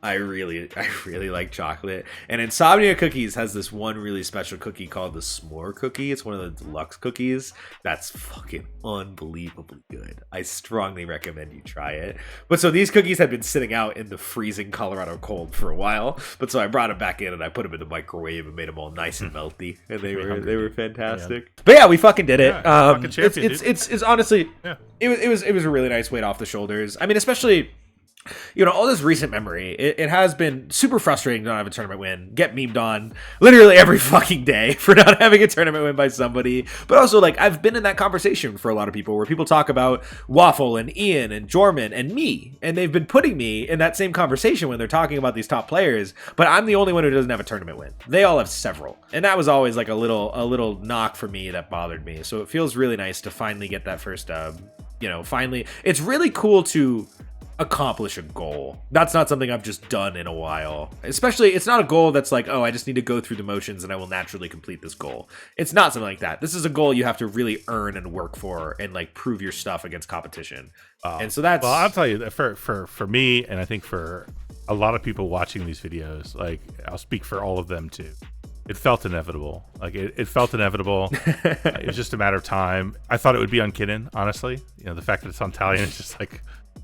I really like chocolate. And Insomnia Cookies has this one really special cookie called the S'more cookie. It's one of the deluxe cookies. That's fucking unbelievably good. I strongly recommend you try it. But so these cookies had been sitting out in the freezing Colorado cold for a while. But so I brought them back in and I put them in the microwave and made them all nice and melty. And they were fantastic. Yeah. But yeah, we fucking did it. It's honestly, yeah. It was a really nice weight off the shoulders. I mean, especially, you know, all this recent memory, it has been super frustrating to not have a tournament win, get memed on literally every fucking day for not having a tournament win by somebody. But also, like, I've been in that conversation for a lot of people where people talk about Waffle and Ian and Jorman and me, and they've been putting me in that same conversation when they're talking about these top players, but I'm the only one who doesn't have a tournament win. They all have several. And that was always like a little knock for me that bothered me. So it feels really nice to finally get that first dub. You know, finally, it's really cool to accomplish a goal. That's not something I've just done in a while. Especially, it's not a goal that's like, oh, I just need to go through the motions and I will naturally complete this goal. It's not something like that. This is a goal you have to really earn and work for and like prove your stuff against competition. And so that's... Well, I'll tell you that for me, and I think for a lot of people watching these videos, like I'll speak for all of them too. It felt inevitable. Like it felt inevitable. It was just a matter of time. I thought it would be on Kidden, honestly. You know, the fact that it's on Talion is just like,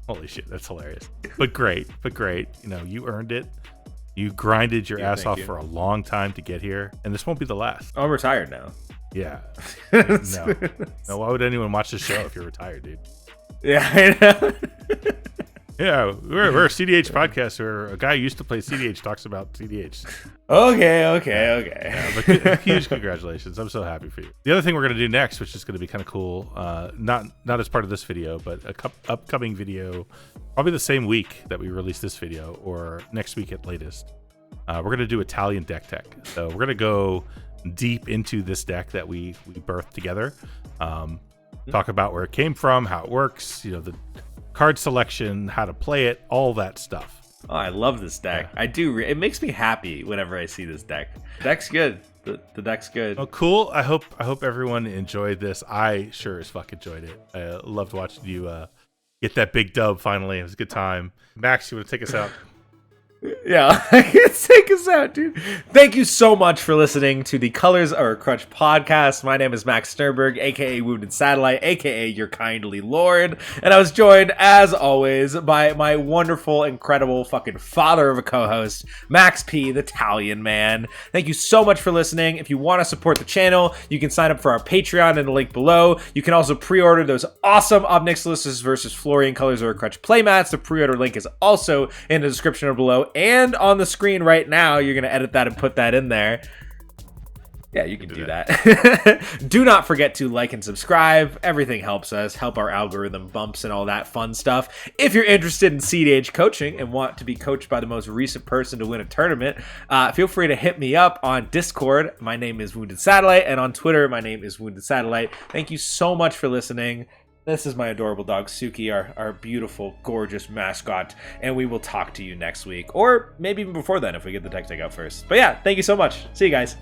holy shit, that's hilarious. But great. You know, you earned it. You grinded your ass off for a long time to get here, and this won't be the last. I'm retired now. Yeah. No. Why would anyone watch this show if you're retired, dude? Yeah, I know. Yeah, we're a CDH podcast where a guy who used to play CDH talks about CDH. Okay. Yeah, but huge congratulations. I'm so happy for you. The other thing we're going to do next, which is going to be kind of cool, not as part of this video, but a upcoming video, probably the same week that we release this video or next week at latest. we're going to do Italian deck tech. So we're going to go deep into this deck that we birthed together. Talk about where it came from, how it works, the card selection, how to play it, all that stuff. Oh, I love this deck. Yeah. I do. It makes me happy whenever I see this deck. Deck's good. The deck's good. Oh, cool. I hope everyone enjoyed this. I sure as fuck enjoyed it. I loved watching you get that big dub finally. It was a good time. Max, you want to take us out? Yeah, take us out, dude. Thank you so much for listening to the Colors Are a Crutch podcast. My name is Max Sternberg, aka Wounded Satellite, aka your kindly lord, and I was joined, as always, by my wonderful, incredible fucking father of a co-host, Max P, the Talion man. Thank you so much for listening. If you want to support the channel, you can sign up for our Patreon in the link below. You can also pre-order those awesome Ob Nixilis versus Florian Colors Are a Crutch playmats. The pre-order link is also in the description below and on the screen right now. You're going to edit that and put that in there. Yeah, you can do that. Do not forget to like and subscribe. Everything helps us, help our algorithm bumps and all that fun stuff. If you're interested in Seed Age coaching and want to be coached by the most recent person to win a tournament, feel free to hit me up on Discord. My name is Wounded Satellite, and on Twitter, my name is Wounded Satellite. Thank you so much for listening. This is my adorable dog, Suki, our beautiful, gorgeous mascot, and we will talk to you next week, or maybe even before then if we get the tech out first. But yeah, thank you so much. See you guys.